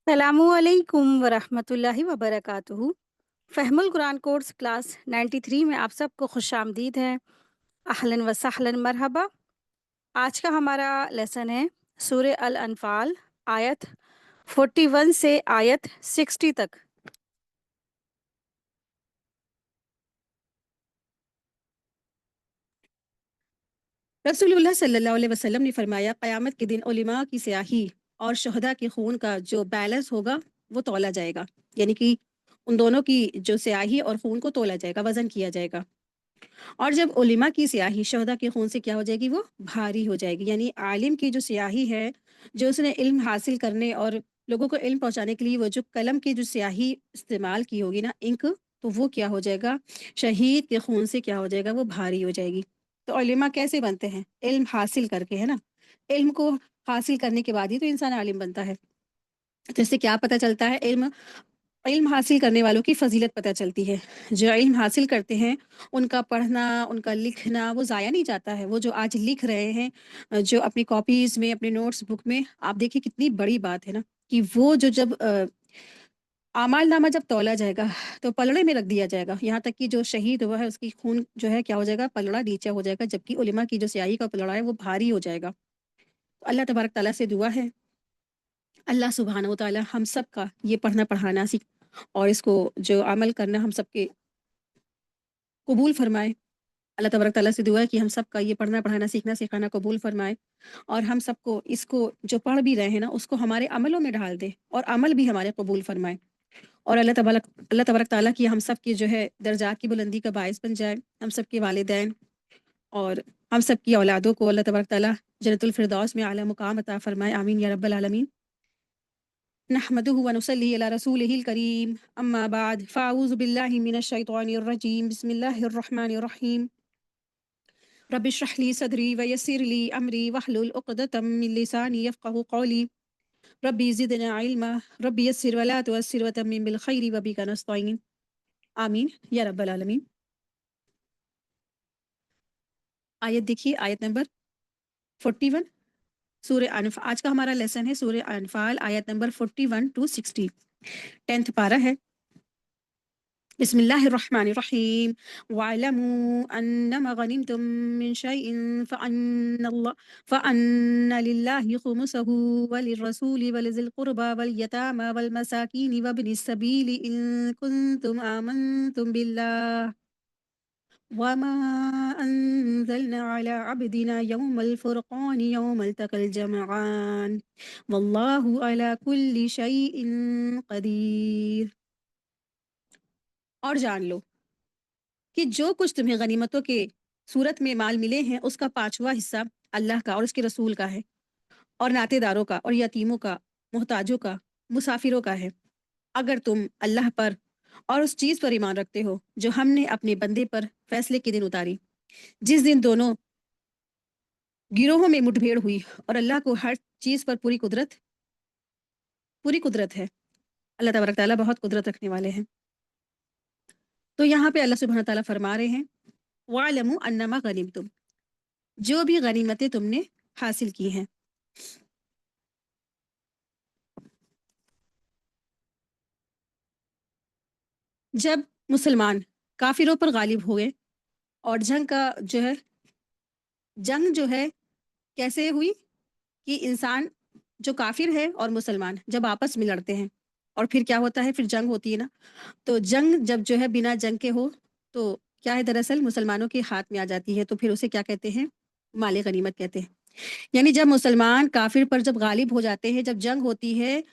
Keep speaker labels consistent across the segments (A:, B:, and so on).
A: सलामुअलैकुम वरहमतुल्लाहि वबरकातुहू। फ़हमुल Quran course class 93 में आप सबको खुशामदीद है। अहलन व सहलन मरहबा। आज का हमारा लेसन है सूरह अल अनफाल, आयत 41 से आयत 60 तक। रसूलुल्लाह सल्लल्लाहु अलैहि वसल्लम ने फरमाया, क़यामत के दिन उलमा की स्याही और शुहदा के खून का जो बैलेंस होगा वो तौला जाएगा। यानी कि उन दोनों की जो स्याही और खून को तोला जाएगा, वज़न किया जाएगा। और जब उलिमा की स्याही शहदा के खून से क्या हो जाएगी, वो भारी हो जाएगी। यानी आलिम की जो स्याही है, जो उसने इल्म हासिल करने और लोगों को इल्म पहुंचाने के लिए वो जो कलम की जो स्याही इस्तेमाल की होगी ना, इंक, तो वो क्या हो जाएगा, शहीद के खून से क्या हो जाएगा, वो भारी हो जाएगी। तो उलिमा कैसे बनते हैं, इल्म हासिल करके, है ना। इल्म को हासिल करने के बाद ही तो इंसान आलिम बनता है। तो इससे क्या पता चलता है, इल्म इल्म हासिल करने वालों की फ़ज़ीलत पता चलती है। जो इल्म हासिल करते हैं, उनका पढ़ना, उनका लिखना वो ज़ाया नहीं जाता है। वो जो आज लिख रहे हैं, जो अपनी कॉपीज़ में, अपने नोट्स बुक में, आप देखिए कितनी बड़ी बात है ना, कि वो जो जब आमालनामा जब तौला जाएगा, तो पलड़े में रख दिया जाएगा। यहाँ तक कि जो शहीद हुआ है, उसकी खून जो है क्या हो जाएगा, पलड़ा नीचे हो जाएगा, जबकि उलेमा की जो स्याही का पलड़ा है, वो भारी हो जाएगा। तो अल्लाह तबारक ताला से दुआ है, अल्लाह सुब्हानहू व तआला हम सब का ये पढ़ना पढ़ाना सीख और इसको जो अमल करना हम सबके कबूल फरमाए। अल्लाह तबारक ताला से दुआ है कि हम सब का ये पढ़ना पढ़ाना सीखना सिखाना कबूल फरमाए, और हम सबको इसको जो पढ़ भी रहे हैं ना, उसको हमारे अमलों में ढाल दे और अमल भी हमारे कबूल फरमाए। और अल्लाह तबारक ताला की हम सब की जो है दर्जात की बुलंदी का बायस बन जाए। हम सब के वालिदैन और हम सब की औलादों को अल्लाह तबारक ताला जन्नतुल फिरदौस में आला मुकाम अता फरमाए। आमीन या रब्बल आलमीन। नहमदुहु व नुसल्ली अला रसूलिहिल करीम, अम्मा बाद, फ़अऊज़ु बिल्लाहि मिनश शैतानिर रजीम, बिस्मिल्लाहिर रहमानिर रहीम। रब्बि इश्रह ली सदरी व यस्सिर ली अमरी वहलुल उक़दतम मिन लिसानी यफ़क़हू क़ौली। रब्बी ज़िदना इल्मा, रब्बि यस्सिर व ला तुअस्सिर व तम्मिम बिल खैरि व बिका नस्तईन। आमीन या रब्बल आलमीन। आयत देखिए, आयत नंबर 41, सूरह अनफ़ाल। आज का हमारा लेसन है सूरह अनफ़ाल, आयत नंबर 41 टू 60, 10th पारा है। बिस्मिल्लाहिर्रहमानिर्रहीम। वअलमू अन्नमा गनिमतुम मिन शैइन फ़अन्न लिल्लाहि खुमुसहु वलिर्रसूलि वलिज़िल क़ुरबा वल यतामा वल मसाकीनि वब्निस सबीलि इन कुंतुम आमंतुम बिल्लाह वमा अंज़लना अला अब्दिना यौमल फ़ुरक़ानि यौमल तक़ल जमआन वल्लाहु अला कुल्लि शैइन क़दीर। और जान लो कि जो कुछ तुम्हें गनीमतों के सूरत में माल मिले हैं, उसका पांचवा हिस्सा अल्लाह का और उसके रसूल का है, और नातेदारों का और यतीमों का, मोहताजों का, मुसाफिरों का है, अगर तुम अल्लाह पर और उस चीज़ पर ईमान रखते हो जो हमने अपने बंदे पर फैसले के दिन उतारी, जिस दिन दोनों गिरोहों में मुठभेड़ हुई, और अल्लाह को हर चीज़ पर पूरी कुदरत है। अल्लाह तबारक ताला बहुत कुदरत रखने वाले हैं। तो यहाँ पे अल्लाह सुब्हान ताला फरमा रहे हैं, वालमू अन्नमा गनिमतुम, जो भी गनीमतें तुमने हासिल की हैं। जब मुसलमान काफिरों पर गालिब हुए, और जंग जो है कैसे हुई, कि इंसान जो काफिर है और मुसलमान जब आपस में लड़ते हैं, और फिर क्या होता है, फिर जंग होती है ना। तो जंग जब जो है बिना जंग के हो, तो क्या है, दरअसल मुसलमानों के हाथ में आ जाती है, तो फिर उसे क्या कहते हैं, माले गनीमत कहते हैं। यानी जब मुसलमान काफिर पर जब गालिब हो जाते हैं, जब जंग होती है,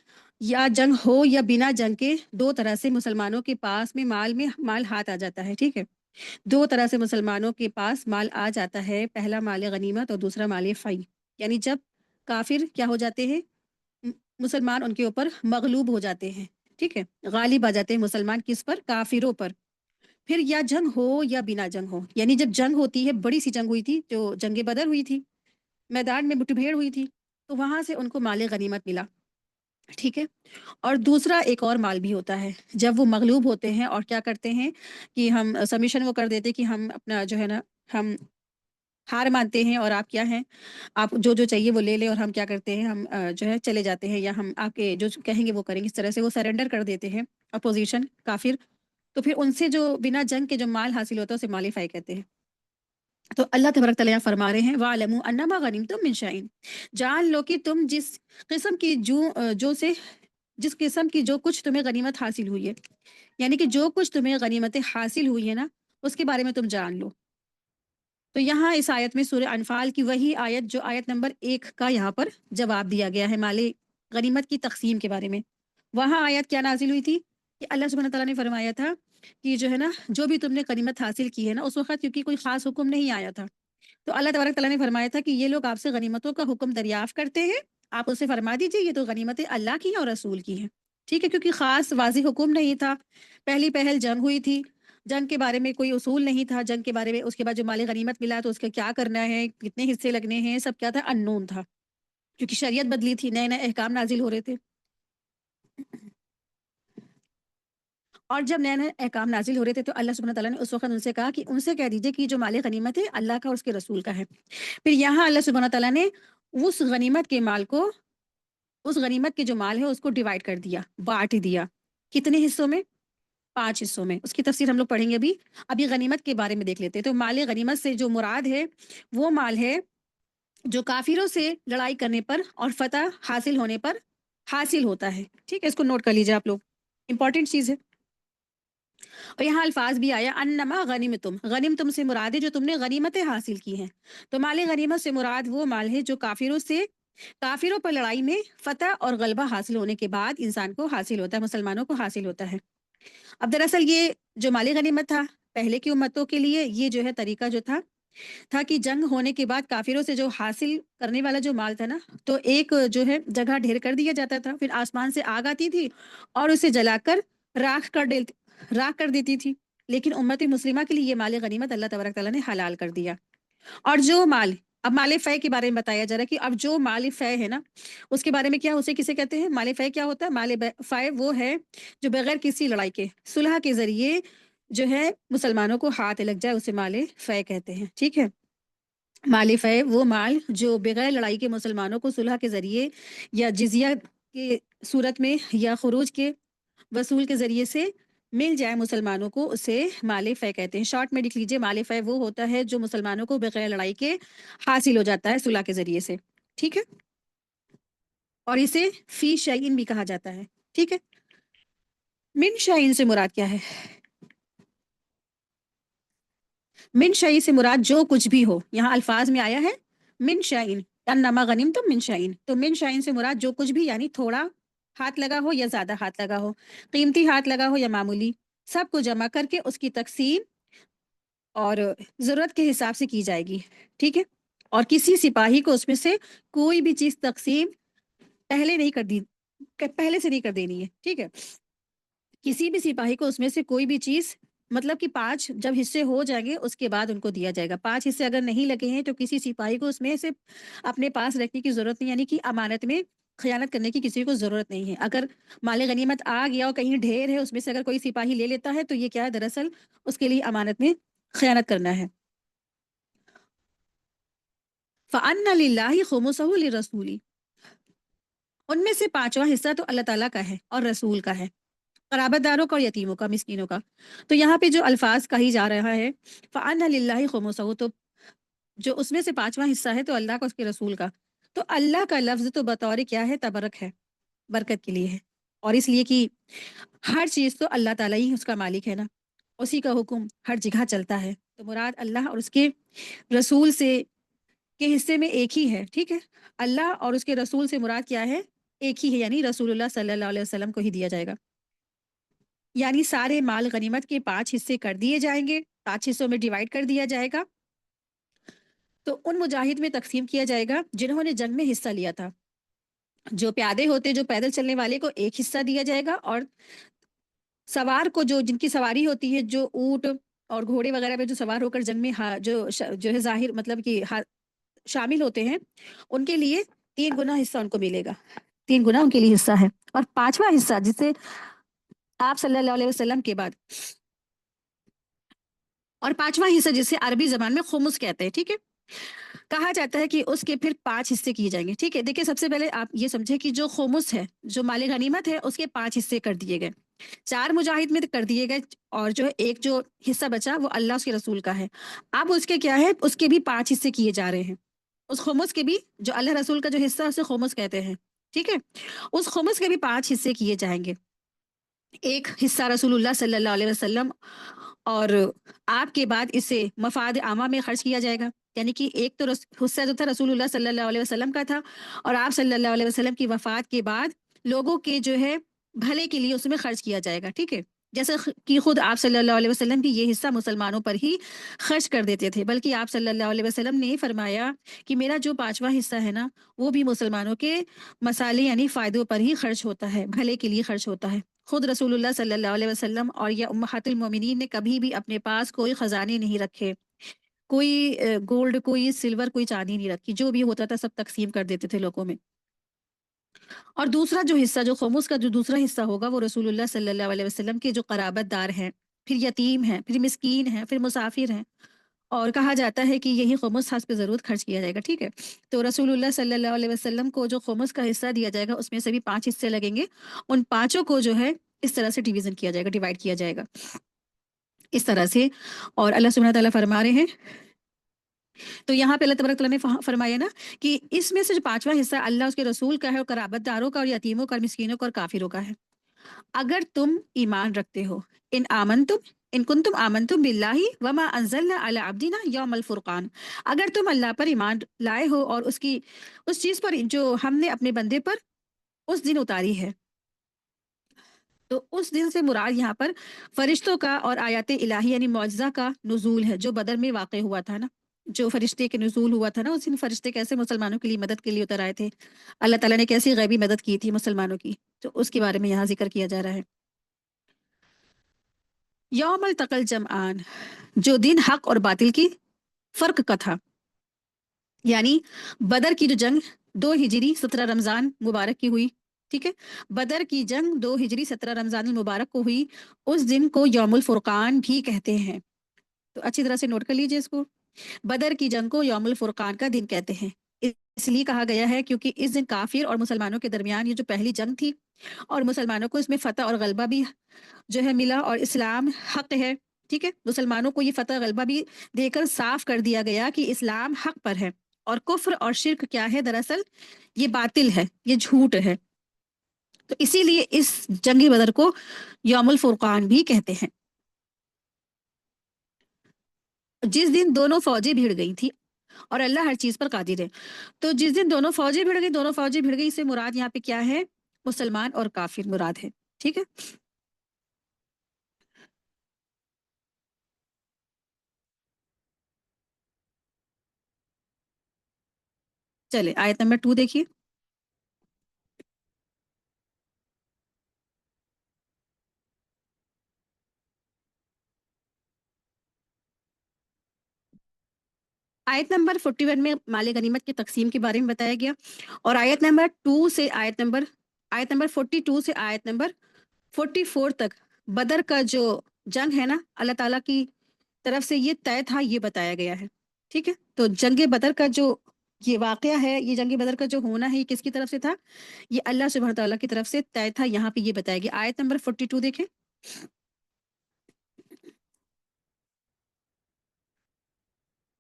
A: या जंग हो या बिना जंग के, दो तरह से मुसलमानों के पास में माल हाथ आ जाता है, ठीक है। दो तरह से मुसलमानों के पास माल आ जाता है, पहला माल गनीमत और दूसरा माल फ़ई। यानी जब काफिर क्या हो जाते हैं, मुसलमान उनके ऊपर मगलूब हो जाते हैं, ठीक है, गालिब आ जाते हैं मुसलमान किस पर, काफिरों पर। फिर या जंग हो या बिना जंग हो, यानी जब जंग होती है, बड़ी सी जंग हुई थी, जो जंग बदर हुई थी, मैदान में मुठभेड़ हुई थी, तो वहां से उनको माल गनीमत मिला, ठीक है। और दूसरा एक और माल भी होता है, जब वो मगलूब होते हैं और क्या करते हैं, कि हम सबमिशन वो कर देते कि हम अपना जो है ना, हम ہار مانتے ہیں اور آپ کیا ہیں، آپ جو جو چاہیے وہ لے لیں اور ہم کیا کرتے ہیں، ہم جو ہے چلے جاتے ہیں، یا ہم آپ کے جو کہیں گے وہ کریں گے، اس طرح سے وہ سرنڈر کر دیتے ہیں اپوزیشن کافر. تو پھر ان سے جو بنا جنگ کے جو مال حاصل ہوتا ہے اسے مال فائی کہتے ہیں. تو اللہ تبارک تعالیٰ فرما رہے ہیں وَاعْلَمُوا أَنَّمَا غَنِمْتُم مِّن شَيْءٍ، جان لو کہ تم جس قسم کی جو سے جس قسم کی جو کچھ تمہیں غنیمت حاصل ہوئی ہے، یعنی کہ جو کچھ تمہیں غنیمتیں حاصل ہوئی ہے نا، اس کے بارے میں تم جان لو. تو یہاں اس آیت میں سورہ انفال کی وہی آیت جو آیت نمبر 1 کا یہاں پر جواب دیا گیا ہے مال غنیمت کی تقسیم کے بارے میں. وہاں آیت کیا نازل ہوئی تھی کہ اللہ سبحانہ تعالیٰ نے فرمایا تھا کہ جو ہے نا، جو بھی تم نے غنیمت حاصل کی ہے نا، اس وقت کیونکہ کوئی خاص حکم نہیں آیا تھا، تو اللہ تبارک تعالیٰ نے فرمایا تھا کہ یہ لوگ آپ سے غنیمتوں کا حکم دریافت کرتے ہیں، آپ اسے فرما دیجیے یہ تو غنیمتیں اللہ کی ہیں اور رسول کی ہیں. ٹھیک ہے، کیونکہ خاص واضح حکم نہیں تھا، پہلی پہل جنگ ہوئی تھی، جنگ کے بارے میں کوئی اصول نہیں تھا جنگ کے بارے میں. اس کے بعد جو مال غنیمت ملا تو اس کا کیا کرنا ہے، کتنے حصے لگنے ہیں، سب کیا تھا، انون تھا، کیونکہ شریعت بدلی تھی، نئے نئے احکام نازل ہو رہے تھے. اور جب نئے نئے احکام نازل ہو رہے تھے تو اللہ سبحانہ تعالیٰ نے اس وقت ان سے کہا کہ ان سے کہہ دیجیے کہ جو مال غنیمت ہے اللہ کا اور اس کے رسول کا ہے. پھر یہاں اللہ سبحانہ تعالیٰ نے اس غنیمت کے مال کو، اس غنیمت کے جو مال ہے اس کو ڈیوائڈ کر دیا، بانٹ دیا. کتنے حصوں میں؟ 5 حصوں میں. اس کی تفسیر ہم لوگ پڑھیں گے ابھی. ابھی غنیمت کے بارے میں دیکھ لیتے ہیں. تو مال غنیمت سے جو مراد ہے وہ مال ہے جو کافروں سے لڑائی کرنے پر اور فتح حاصل ہونے پر حاصل ہوتا ہے. ٹھیک ہے، اس کو نوٹ کر لیجیے آپ لوگ، امپورٹنٹ چیز ہے. اور یہاں الفاظ بھی آیا انما غنیمتم، غنیمتم سے مراد ہے جو تم نے غنیمتیں حاصل کی ہیں. تو مال غنیمت سے مراد وہ مال ہے جو کافروں پر لڑائی میں فتح اور غلبہ حاصل ہونے کے بعد انسان کو حاصل ہوتا ہے، مسلمانوں کو حاصل ہوتا ہے. اب دراصل یہ جو مال غنیمت تھا پہلے کی امتوں کے لیے، یہ جو ہے طریقہ جو تھا کہ جنگ ہونے کے بعد کافروں سے جو حاصل کرنے والا جو مال تھا نا، تو ایک جو ہے جگہ ڈھیر کر دیا جاتا تھا، پھر آسمان سے آگ آتی تھی اور اسے جلا کر راکھ کر دیتی تھی. لیکن امت مسلمہ کے لیے یہ مال غنیمت اللہ تبارک تعالیٰ نے حلال کر دیا. اور جو مال، اب مال فے کے بارے میں بتایا جا رہا ہے کہ اب جو مال فے ہے نا، اس کے بارے میں کیا، اسے کسے کہتے ہیں، مال فے کیا ہوتا ہے؟ مال فے وہ ہے جو بغیر کسی لڑائی کے صلح کے ذریعے جو ہے مسلمانوں کو ہاتھ لگ جائے، اسے مال فے کہتے ہیں. ٹھیک ہے، مال فے وہ مال جو بغیر لڑائی کے مسلمانوں کو صلح کے ذریعے یا جزیہ کے صورت میں یا خروج کے وصول کے ذریعے سے مل جائے مسلمانوں کو، اسے مال فے کہتے ہیں. شارٹ میں لکھ لیجیے، مال فے وہ ہوتا ہے جو مسلمانوں کو بغیر لڑائی کے حاصل ہو جاتا ہے صلح کے ذریعے سے. ٹھیک ہے، اور اسے فی شیئن بھی کہا جاتا ہے. ٹھیک ہے، من شیئن سے مراد کیا ہے؟ من شیء سے مراد جو کچھ بھی ہو. یہاں الفاظ میں آیا ہے من شیء، انما غنیمتم من شیء، تو من شیء سے مراد جو کچھ بھی، یعنی تھوڑا ہاتھ لگا ہو یا زیادہ ہاتھ لگا ہو، قیمتی ہاتھ لگا ہو یا معمولی، سب کو جمع کر کے اس کی تقسیم اور ضرورت کے حساب سے کی جائے گی. ٹھیک ہے، اور کسی سپاہی کو اس میں سے کوئی بھی چیز تقسیم پہلے سے نہیں کر دینی ہے. ٹھیک ہے، کسی بھی سپاہی کو اس میں سے کوئی بھی چیز، مطلب کہ 5 جب حصے ہو جائیں گے اس کے بعد ان کو دیا جائے گا. 5 حصے اگر نہیں لگے ہیں تو کسی سپاہی کو اس میں سے اپنے پاس رکھنے کی ضرورت نہیں، یعنی کہ امانت میں خیانت کرنے کی کسی کو ضرورت نہیں ہے. اگر مال غنیمت آ گیا اور کہیں ڈھیر ہے، اس میں سے اگر کوئی سپاہی لے لیتا ہے تو یہ کیا ہے، دراصل اس کے لیے امانت میں خیانت کرنا ہے. فَأَنَّ لِلَّهِ خُمُسَهُ لِلرَّسُولِ، ان میں سے 5واں حصہ تو اللہ تعالیٰ کا ہے اور رسول کا ہے، قرابت داروں کا اور یتیموں کا، مسکینوں کا. تو یہاں پہ جو الفاظ کہی جا رہا ہے فَأَنَّ لِلَّهِ خُمُسَهُ، تو جو اس میں سے 5واں حصہ ہے تو اللہ کا، اس کے رسول کا. تو اللہ کا لفظ تو بطور کیا ہے، تبرک ہے، برکت کے لیے ہے. اور اس لیے کہ ہر چیز تو اللہ تعالیٰ ہی اس کا مالک ہے نا، اسی کا حکم ہر جگہ چلتا ہے. تو مراد اللہ اور اس کے رسول سے کے حصے میں ایک ہی ہے. ٹھیک ہے، اللہ اور اس کے رسول سے مراد کیا ہے، ایک ہی ہے، یعنی رسول اللہ صلی اللہ علیہ وسلم کو ہی دیا جائے گا. یعنی سارے مال غنیمت کے 5 حصے کر دیے جائیں گے، 5 حصوں میں ڈیوائڈ کر دیا جائے گا. تو ان مجاہد میں تقسیم کیا جائے گا جنہوں نے جنگ میں حصہ لیا تھا. جو پیادے ہوتے، جو پیدل چلنے والے کو ایک حصہ دیا جائے گا، اور سوار کو جن کی سواری ہوتی ہے، جو اونٹ اور گھوڑے وغیرہ پہ جو سوار ہو کر جنگ میں جو ہے ظاہر مطلب کہ شامل ہوتے ہیں، ان کے لیے 3 گنا حصہ ان کو ملے گا. 3 گنا ان کے لیے حصہ ہے. اور 5واں حصہ جسے آپ صلی اللہ علیہ وسلم کے بعد، اور 5واں حصہ جسے عربی زبان میں خمس کہتے ہیں. ٹھیک ہے، कहा जाता है कि उसके फिर 5 हिस्से किए जाएंगे। ठीक है, देखिए सबसे पहले आप ये समझे कि जो खुमुस है, जो माल गनीमत है, उसके 5 हिस्से कर दिए गए। 4 मुजाहिद में कर दिए गए, और जो है एक जो हिस्सा बचा वो अल्लाह उसके रसूल का है। अब उसके क्या है, उसके भी 5 हिस्से किए जा रहे हैं। उस खुमुस के भी, जो अल्लाह रसूल का जो हिस्सा है उसे खुमुस कहते हैं। ठीक है, उस खुमुस के भी 5 हिस्से किए जाएंगे। एक हिस्सा रसूलुल्लाह सल्लल्लाहु अलैहि वसल्लम, और आपके बाद इसे मफाद आमा में खर्च किया जाएगा। यानी कि एक तो हिस्सा जो था रसूलुल्लाह सल्लल्लाहु अलैहि वसल्लम का था, और आप सल्लल्लाहु अलैहि वसल्लम की वफात के बाद लोगों के जो है भले के लिए उसमें खर्च किया जाएगा। ठीक है, जैसे कि खुद आप सल्लल्लाहु अलैहि वसल्लम भी ये हिस्सा मुसलमानों पर ही खर्च कर देते थे, बल्कि आप सल्लल्लाहु अलैहि वसल्लम ने फरमाया कि मेरा जो 5वां हिस्सा है ना, वो भी मुसलमानों के मसाले यानी फ़ायदों पर ही खर्च होता है, भले के लिए खर्च होता है। खुद रसूलुल्लाह सल्लल्लाहु अलैहि वसल्लम और या उम्महातुल मोमिनीन ने कभी भी अपने पास कोई ख़ज़ाने नहीं रखे, कोई गोल्ड, कोई सिल्वर, कोई चांदी नहीं रखी, जो भी होता था सब तक़सीम कर देते थे लोगों में। और दूसरा जो हिस्सा, जो खुमुस का जो दूसरा हिस्सा होगा, वो रसूलुल्लाह सल्लल्लाहु अलैहि वसल्लम के जो क़राबतदार हैं, फिर यतीम हैं, फिर मिस्कीन हैं, फिर मुसाफिर हैं, और कहा जाता है कि यही खुमुस हस्ब ज़रूरत खर्च किया जाएगा। ठीक है, तो रसूलुल्लाह सल्लल्लाहु अलैहि वसल्लम को जो खुमुस का हिस्सा दिया जाएगा उसमें से भी 5 हिस्से लगेंगे। उन पाँचों को जो है इस तरह से डिवीज़न किया जाएगा, डिवाइड किया जाएगा इस तरह से। और अल्लाह सुब्हानहू व तआला फरमा रहे हैं, तो यहाँ पे अल्लाह तबारक तआला ने फरमाया ना कि इसमें से जो 5वां हिस्सा अल्लाह उसके रसूल का है, और क़राबतदारों का, और यतीमों का, और मिस्कीनों का, और काफिरों का है। अगर तुम ईमान रखते हो, इन आमनतुम इन कुंतुम आमनतुम बिल्लाहि वमा अंज़लना अला अब्दिना यौमल फुरकान, अगर तुम अल्लाह पर ईमान लाए हो और उसकी उस चीज पर जो हमने अपने बंदे पर उस दिन उतारी है, तो उस दिन से मुराद यहाँ पर फरिश्तों का और आयत इलाही यानी मौजज़ा का नुज़ूल है, जो बदर में वाक़ हुआ था ना, जो फरिश्ते के नुज़ूल हुआ था ना, उस दिन फरिश्ते कैसे मुसलमानों के लिए मदद के लिए उतर आए थे, अल्लाह ताला ने कैसी गैबी मदद की थी मुसलमानों की, तो उसके बारे में यहाँ जिक्र किया जा रहा है। यौमल तकल जमआन, जो दिन हक और बातिल की फर्क का था, यानी बदर की जो जंग 2 हिजरी 17 रमजान मुबारक की हुई। ठीक है, बदर की जंग 2 हिजरी 17 रमजान मुबारक को हुई। उस दिन को यौमुल फुरकान भी कहते हैं, तो अच्छी तरह से नोट कर लीजिए इसको। बदर की जंग को यौमुल फुरकान का दिन कहते हैं। इसलिए कहा गया है क्योंकि इस दिन काफिर और मुसलमानों के दरमियान ये जो पहली जंग थी, और मुसलमानों को इसमें फतह और गलबा भी जो है मिला, और इस्लाम हक है। ठीक है, मुसलमानों को ये फतह गलबा भी देकर साफ कर दिया गया कि इस्लाम हक पर है, और कुफ्र और शिर्क क्या है, दरअसल ये बातिल है, ये झूठ है। तो इसीलिए इस जंगी बदर को यौमुल फुरकान भी कहते हैं। जिस दिन दोनों फौजें भिड़ गई थी, और अल्लाह हर चीज पर कादिर है, तो जिस दिन दोनों फौजें भिड़ गई, दोनों फौजें भिड़ गई से मुराद यहाँ पे क्या है, मुसलमान और काफिर मुराद है। ठीक है, चले आयत नंबर 2 देखिए। आयत नंबर 41 में माल गनीमत की तकसीम के बारे में बताया गया, और आयत नंबर 42 से आयत नंबर 44 तक बदर का जो जंग है ना, अल्लाह ताला की तरफ से ये तय था, ये बताया गया है। ठीक है, तो जंग बदर का जो ये वाकया है, ये जंग बदर का जो होना है, ये किसकी तरफ से था, ये अल्लाह सुब्हानहू तआला की तरफ से तय था, यहाँ पे ये बताया गया। आयत नंबर 42 देखें।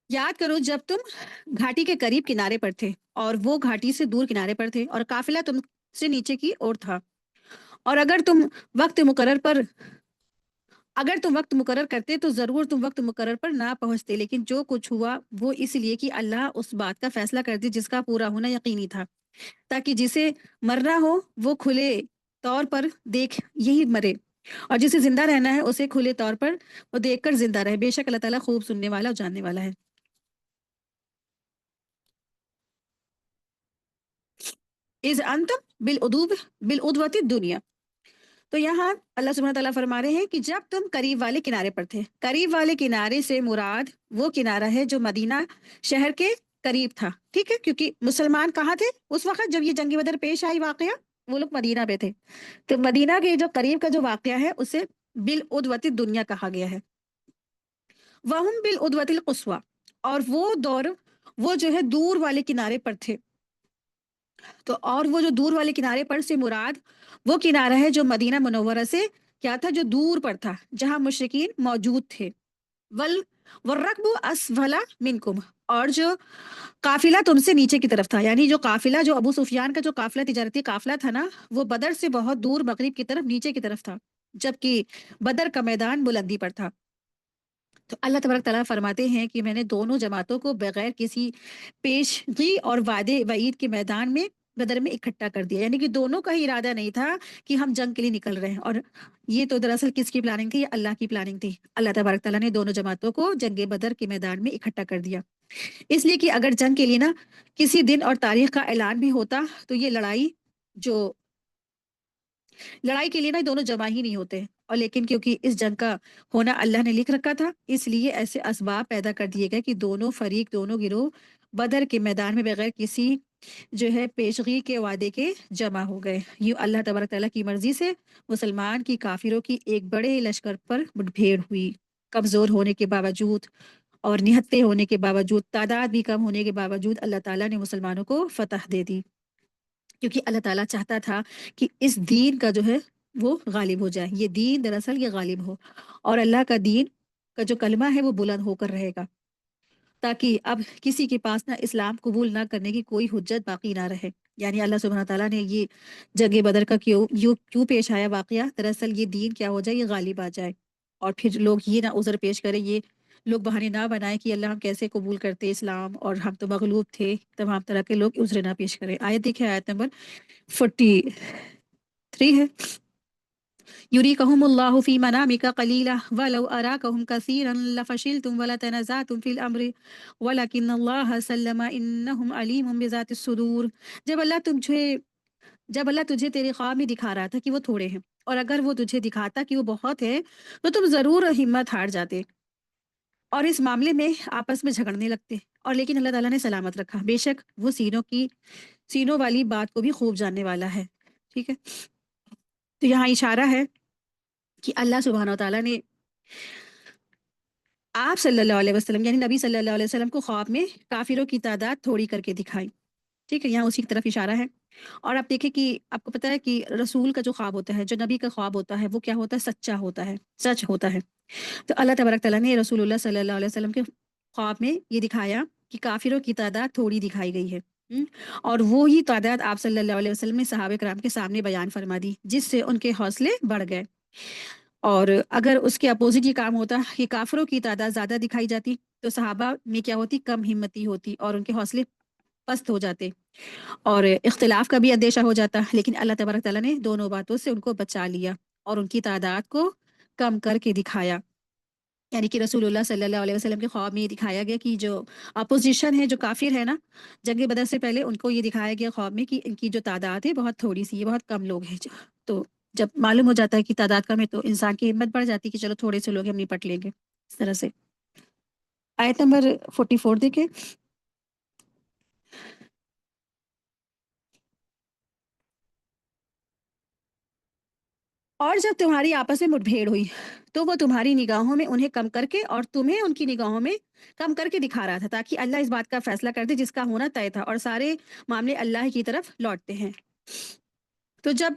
A: याद करो जब तुम घाटी के करीब किनारे पर थे, और वो घाटी से दूर किनारे पर थे, और काफिला तुमसे नीचे की ओर था, और वक्त मुकर्रर पर अगर तुम वक्त मुकर्रर करते तो जरूर तुम वक्त मुकर्रर पर ना पहुंचते, लेकिन जो कुछ हुआ वो इसलिए कि अल्लाह उस बात का फैसला कर दी जिसका पूरा होना यकीनी था, ताकि जिसे मरना हो वो खुले तौर पर देख यही मरे, और जिसे जिंदा रहना है उसे खुले तौर पर वो देखकर जिंदा रहे। बेशक अल्लाह ताला खूब सुनने वाला और जानने वाला है। इज अंतम बिल उदवती दुनिया, तो यहाँ अल्लाह सुब्हानहू तआला फरमा रहे हैं कि जब तुम करीब वाले किनारे पर थे, करीब वाले किनारे से मुराद वो किनारा है जो मदीना शहर के करीब था। ठीक है, क्योंकि मुसलमान कहाँ थे उस वक्त जब ये जंगी बदर पेश आई वाकया, वो लोग मदीना पे थे, तो मदीना के जो करीब का जो वाकया है उसे बिल उदवती दुनिया कहा गया है। वहुम बिल उदवतिल कुस्वा, और वो दौर وہ جو ہے دور والے کنارے پر تھے. تو اور وہ جو دور والے کنارے پر سے مراد وہ کنارہ ہے جو مدینہ منورہ سے کیا تھا، جو دور پر تھا، جہاں مشرکین موجود تھے. ول والرکب اسفل منکم، اور جو قافلہ تم سے نیچے کی طرف تھا. یعنی جو قافلہ، جو ابو سفیان کا جو قافلہ، تجارتی قافلہ تھا نا، وہ بدر سے بہت دور مغرب کی طرف نیچے کی طرف تھا، جبکہ بدر کا میدان بلندی پر تھا. تو اللہ تبارک تعالیٰ فرماتے ہیں کہ میں نے دونوں جماعتوں کو بغیر کسی پیشگی اور وعدے وعید کے میدان میں بدر میں اکٹھا کر دیا. یعنی کہ دونوں کا ہی ارادہ نہیں تھا کہ ہم جنگ کے لیے نکل رہے ہیں. اور یہ تو دراصل کس کی پلاننگ تھی؟ یہ اللہ کی پلاننگ تھی. اللہ تبارک تعالیٰ نے دونوں جماعتوں کو جنگ بدر کے میدان میں اکٹھا کر دیا، اس لیے کہ اگر جنگ کے لیے نا کسی دن اور تاریخ کا اعلان بھی ہوتا تو یہ جو لڑائی کے لیے نا دونوں جمع ہی نہیں ہوتے. اور لیکن کیونکہ اس جنگ کا ہونا اللہ نے لکھ رکھا تھا، اس لیے ایسے اسباب پیدا کر دیے گئے کہ دونوں فریق، دونوں گروہ بدر کے میدان میں بغیر کسی جو ہے پیشگی کے وعدے کے جمع ہو گئے. یوں اللہ تبارک تعالیٰ کی مرضی سے مسلمان کی کافروں کی ایک بڑے لشکر پر مٹبھیڑ ہوئی. کمزور ہونے کے باوجود اور نہتے ہونے کے باوجود، تعداد بھی کم ہونے کے باوجود، اللہ تعالیٰ نے مسلمانوں کو فتح دے دی، کیونکہ اللہ تعالیٰ چاہتا تھا کہ اس دین کا جو ہے وہ غالب ہو جائے. یہ دین دراصل یہ غالب ہو، اور اللہ کا دین کا جو کلمہ ہے وہ بلند ہو کر رہے گا، تاکہ اب کسی کے پاس نہ اسلام قبول نہ کرنے کی کوئی حجت باقی نہ رہے. یعنی اللہ سبحانہ تعالیٰ نے یہ جنگ بدر کا کیوں پیش آیا واقعہ، دراصل یہ دین کیا ہو جائے، یہ غالب آ جائے، اور پھر لوگ یہ نہ عذر پیش کریں، یہ لوگ بہانے نہ بنائیں کہ اللہ ہم کیسے قبول کرتے اسلام اور ہم تو مغلوب تھے. تمام طرح کے لوگ عذر نہ پیش کریں. آیت دیکھیں، آیت نمبر 43 ہے. یریکہم اللہ فی منامک قلیلا ولو اراکہم کثیرا لفشلتم ولتنازعتم فی الامر ولکن اللہ سلم انہم علیم بذات الصدور. جب اللہ تجھے تیرے خواب میں دکھا رہا تھا کہ وہ تھوڑے ہیں، اور اگر وہ تجھے دکھاتا کہ وہ بہت ہے تو تم ضرور ہمت ہار جاتے اور اس معاملے میں آپس میں جھگڑنے لگتے. اور لیکن اللہ تعالیٰ نے سلامت رکھا، بے شک وہ سینوں والی بات کو بھی خوب جاننے والا ہے. ٹھیک ہے، تو یہاں اشارہ ہے کہ اللہ سبحانہ و تعالیٰ نے آپ صلی اللہ علیہ وسلم یعنی نبی صلی اللہ علیہ وسلم کو خواب میں کافروں کی تعداد تھوڑی کر کے دکھائی. ٹھیک ہے، یہاں اسی کی طرف اشارہ ہے. اور آپ دیکھیں کہ آپ کو پتہ ہے کہ رسول کا جو خواب ہوتا ہے، جو نبی کا خواب ہوتا ہے، وہ کیا ہوتا ہے؟ سچا ہوتا ہے، سچ ہوتا ہے. تو اللہ تبارک تعالیٰ نے رسول اللہ صلی اللہ علیہ وسلم کے خواب میں یہ دکھایا کہ کافروں کی تعداد تھوڑی دکھائی گئی ہے. اور وہی تعداد آپ صلی اللہ علیہ وسلم نے صحابہ کرام کے سامنے بیان فرما دی، جس سے ان کے حوصلے بڑھ گئے. اور اگر اس کے اپوزٹ یہ کام ہوتا کہ کافروں کی تعداد زیادہ دکھائی جاتی تو صحابہ میں کیا ہوتی؟ کم ہمتی ہوتی اور ان کے حوصلے پست ہو جاتے اور اختلاف کا بھی اندیشہ ہو جاتا. لیکن اللہ تبارک تعالیٰ نے دونوں باتوں سے ان کو بچا لیا اور ان کی تعداد کو کم کر کے دکھایا. یعنی کہ رسول اللہ صلی اللہ علیہ وسلم کے خواب میں یہ دکھایا گیا کہ جو اپوزیشن ہے، جو کافر ہے نا، جنگ بدر سے پہلے ان کو یہ دکھایا گیا خواب میں کہ ان کی جو تعداد ہے بہت تھوڑی سی ہے، بہت کم لوگ ہیں. تو جب معلوم ہو جاتا ہے کہ تعداد کم ہے تو انسان کی ہمت بڑھ جاتی ہے کہ چلو تھوڑے سے لوگ ہم نپٹ لیں گے. اس طرح سے آیت نمبر 44 دیکھیں. اور جب تمہاری آپس میں مٹبھیڑ ہوئی تو وہ تمہاری نگاہوں میں انہیں کم کر کے اور تمہیں ان کی نگاہوں میں کم کر کے دکھا رہا تھا، تاکہ اللہ اس بات کا فیصلہ کر دے جس کا ہونا طے تھا، اور سارے معاملے اللہ کی طرف لوٹتے ہیں. تو جب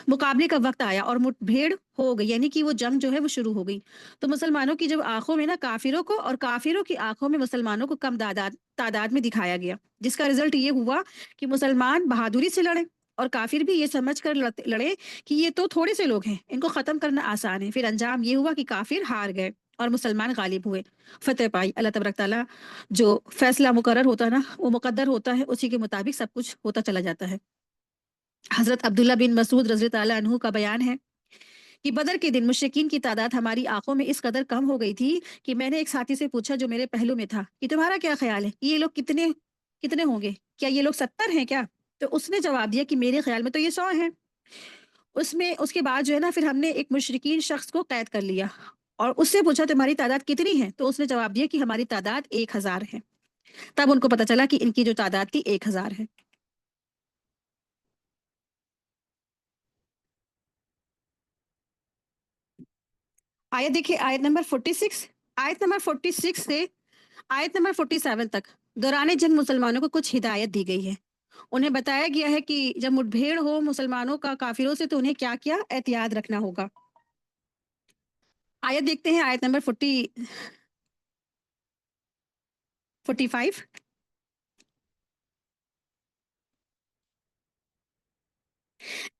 A: مقابلے کا وقت آیا اور مٹبھیڑ ہو گئی، یعنی کہ وہ جنگ جو ہے وہ شروع ہو گئی، تو مسلمانوں کی جب آنکھوں میں نا کافروں کو اور کافروں کی آنکھوں میں مسلمانوں کو کم تعداد میں دکھایا گیا، جس کا رزلٹ یہ ہوا کہ مسلمان بہادری سے لڑے اور کافر بھی یہ سمجھ کر لڑے کہ یہ تو تھوڑے سے لوگ ہیں، ان کو ختم کرنا آسان ہے. پھر انجام یہ ہوا کہ کافر ہار گئے اور مسلمان غالب ہوئے، فتح پائی. اللہ تبارک تعالیٰ جو فیصلہ مقرر ہوتا ہے نا، وہ مقدر ہوتا ہے، اسی کے مطابق سب کچھ ہوتا چلا جاتا ہے. حضرت عبداللہ بن مسعود رضی اللہ عنہ کا بیان ہے کہ بدر کے دن مشرکین کی تعداد ہماری آنکھوں میں اس قدر کم ہو گئی تھی کہ میں نے ایک ساتھی سے پوچھا جو میرے پہلو میں تھا کہ تمہارا کیا خیال ہے کہ یہ لوگ کتنے ہوں گے؟ کیا یہ لوگ 70 ہیں کیا؟ تو اس نے جواب دیا کہ میرے خیال میں تو یہ 100 ہیں. اس کے بعد جو ہے نا، پھر ہم نے ایک مشرکین شخص کو قید کر لیا اور اس سے پوچھا تمہاری تعداد کتنی ہے؟ تو اس نے جواب دیا کہ ہماری تعداد 1000 ہے. تب ان کو پتا چلا کہ ان کی جو تعداد تھی 1000 ہے. آیت دیکھیے، آیت نمبر 46، آیت نمبر 46 سے آیت نمبر 47 تک. दौरान जंग मुसलमानों को कुछ हिदायत दी गई है। उन्हें बताया गया है कि जब मुठभेड़ हो मुसलमानों का काफिरों से तो उन्हें क्या-क्या एहतियात रखना होगा। आयत देखते हैं, आयत नंबर 45।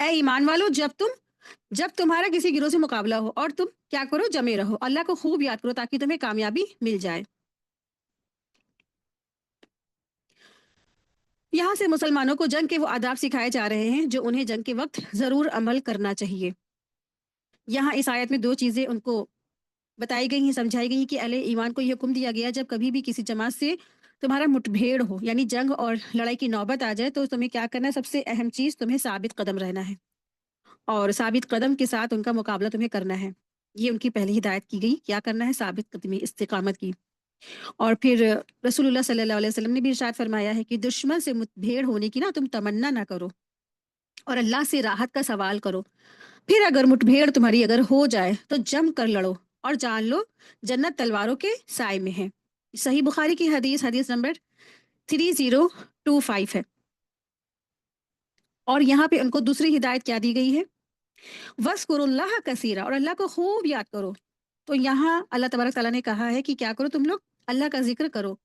A: ए ईमान वालों, जब तुम्हारा किसी गिरोह से मुकाबला हो और तुम क्या करो, जमे रहो, अल्लाह को खूब याद करो ताकि तुम्हें कामयाबी मिल जाए। यहाँ से मुसलमानों को जंग के वो आदाब सिखाए जा रहे हैं जो उन्हें जंग के वक्त जरूर अमल करना चाहिए। यहाँ इस आयत में दो चीजें उनको बताई गई हैं, समझाई गई हैं कि अहले ईमान को ये हुक्म दिया गया, जब कभी भी किसी जमात से तुम्हारा मुठभेड़ हो यानी जंग और लड़ाई की नौबत आ जाए तो तुम्हें क्या करना है, सबसे अहम चीज तुम्हें साबित कदम रहना है और साबित कदम के साथ उनका मुकाबला तुम्हें करना है। ये उनकी पहली हिदायत की गई, क्या करना है, साबित कदमी, इस्तिकामत की। और फिर रसूलुल्लाह सल्लल्लाहु अलैहि वसल्लम ने भी इरशाद फरमाया है कि दुश्मन से मुठभेड़ होने की ना तुम तमन्ना ना करो और अल्लाह से राहत का सवाल करो। फिर अगर मुठभेड़ तुम्हारी अगर हो जाए तो जम कर लड़ो और जान लो जन्नत तलवारों के साय में है। सही बुखारी की हदीस, हदीस नंबर 3025 है। और यहाँ पे उनको दूसरी हिदायत क्या दी गई है, वस्कुरुल्लाह कसीरा, और अल्लाह को खूब याद करो। तो यहाँ अल्लाह तबारक ताला ने कहा है कि क्या करो, तुम लोग अल्लाह का जिक्र करो।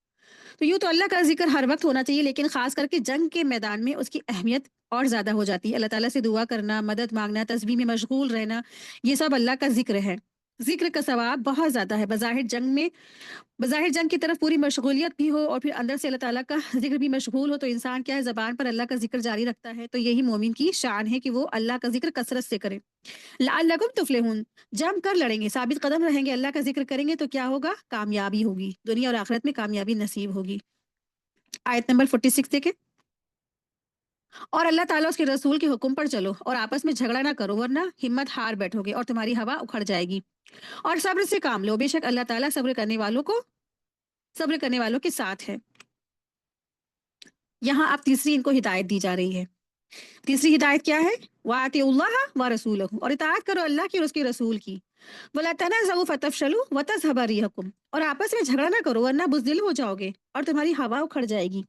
A: तो यूँ तो अल्लाह का जिक्र हर वक्त होना चाहिए, लेकिन खास करके जंग के मैदान में उसकी अहमियत और ज़्यादा हो जाती है। अल्लाह ताला से दुआ करना, मदद मांगना, तस्बीह में मशगूल रहना, ये सब अल्लाह का जिक्र है। जिक्र का सवाब बहुत ज़्यादा है। बज़ाहिर जंग की तरफ पूरी मशगूलियत भी हो और फिर अंदर से अल्लाह ताला का जिक्र भी मशगूल हो तो इंसान क्या है, ज़बान पर अल्लाह का जिक्र जारी रखता है। तो यही मोमिन की शान है कि वो अल्लाह का जिक्र कसरत से करे। लअल्लकुम तुफ्लिहून, जम कर लड़ेंगे, साबित कदम रहेंगे, अल्लाह का जिक्र करेंगे तो क्या होगा, कामयाबी होगी, दुनिया और आखिरत में कामयाबी नसीब होगी। आयत नंबर 46 देखें, और अल्लाह ताला उसके रसूल के हुक्म पर चलो और आपस में झगड़ा ना करो वरना हिम्मत हार बैठोगे और तुम्हारी हवा उखड़ जाएगी। और सब्र से काम लो, बेशक अल्लाह ताला सब्र करने वालों के साथ है। यहाँ आप तीसरी इनको हिदायत दी जा रही है। तीसरी हिदायत क्या है, वातिउल्लाह व रसूलहू, और इताअत करो अल्लाह की और उसके रसूल की। वला तनाज़उ फतफशलू व तज़हब रिहुकुम, और आपस में झगड़ा ना करो वरना बुज़दिल हो जाओगे और तुम्हारी हवा उखड़ जाएगी।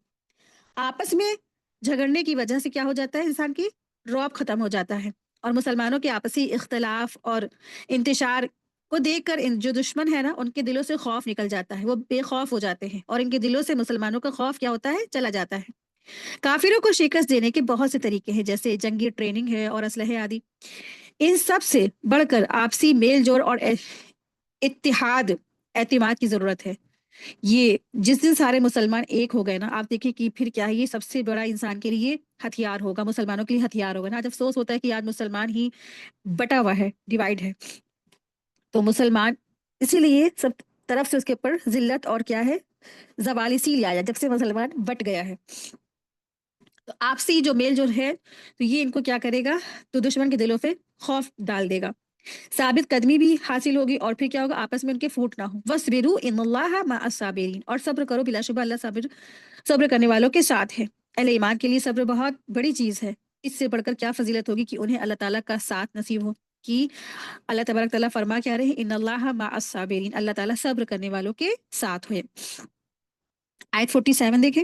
A: आपस में झगड़ने की वजह से क्या हो जाता है, इंसान की रौब खत्म हो जाता है और मुसलमानों के आपसी इख्तलाफ और इंतशार को देखकर इन जो दुश्मन है ना उनके दिलों से खौफ निकल जाता है, वो बेखौफ हो जाते हैं और इनके दिलों से मुसलमानों का खौफ क्या होता है, चला जाता है। काफिरों को शिकस्त देने के बहुत से तरीके हैं, जैसे जंगी ट्रेनिंग है और असलहे आदि। इन सब से बढ़कर आपसी मेल जोल और इत्तिहाद, एतमाद की जरूरत है। ये जिस दिन सारे मुसलमान एक हो गए ना, आप देखिए कि फिर क्या है, ये सबसे बड़ा इंसान के लिए हथियार होगा, मुसलमानों के लिए हथियार होगा ना। आज अफसोस होता है कि आज मुसलमान ही बटा हुआ है, डिवाइड है। तो मुसलमान इसीलिए सब तरफ से उसके ऊपर जिल्लत और क्या है, जवाल इसीलिए आया जब से मुसलमान बट गया है। तो आपसी जो मेल जोल है तो ये इनको क्या करेगा, तो दुश्मन के दिलों पे खौफ डाल देगा, साबित कदमी भी हासिल होगी और फिर क्या होगा, आपस में उनके फूट ना हो। वस्बिरु इन्नल्लाह मअस साबिरीन, और सब्र करो, बिलाशुबह अल्लाह सब्र करने वालों के साथ है। अहले ईमान के लिए सब्र बहुत बड़ी चीज है। इससे बढ़कर क्या फजीलत होगी कि उन्हें अल्लाह ताला का साथ नसीब हो। कि अल्लाह तबारक ताला फरमा क्या रहे हैं, इन्नल्लाह मअस साबिरीन, अल्लाह ताला सब्र करने वालों के साथ है। आयत 47 देखें,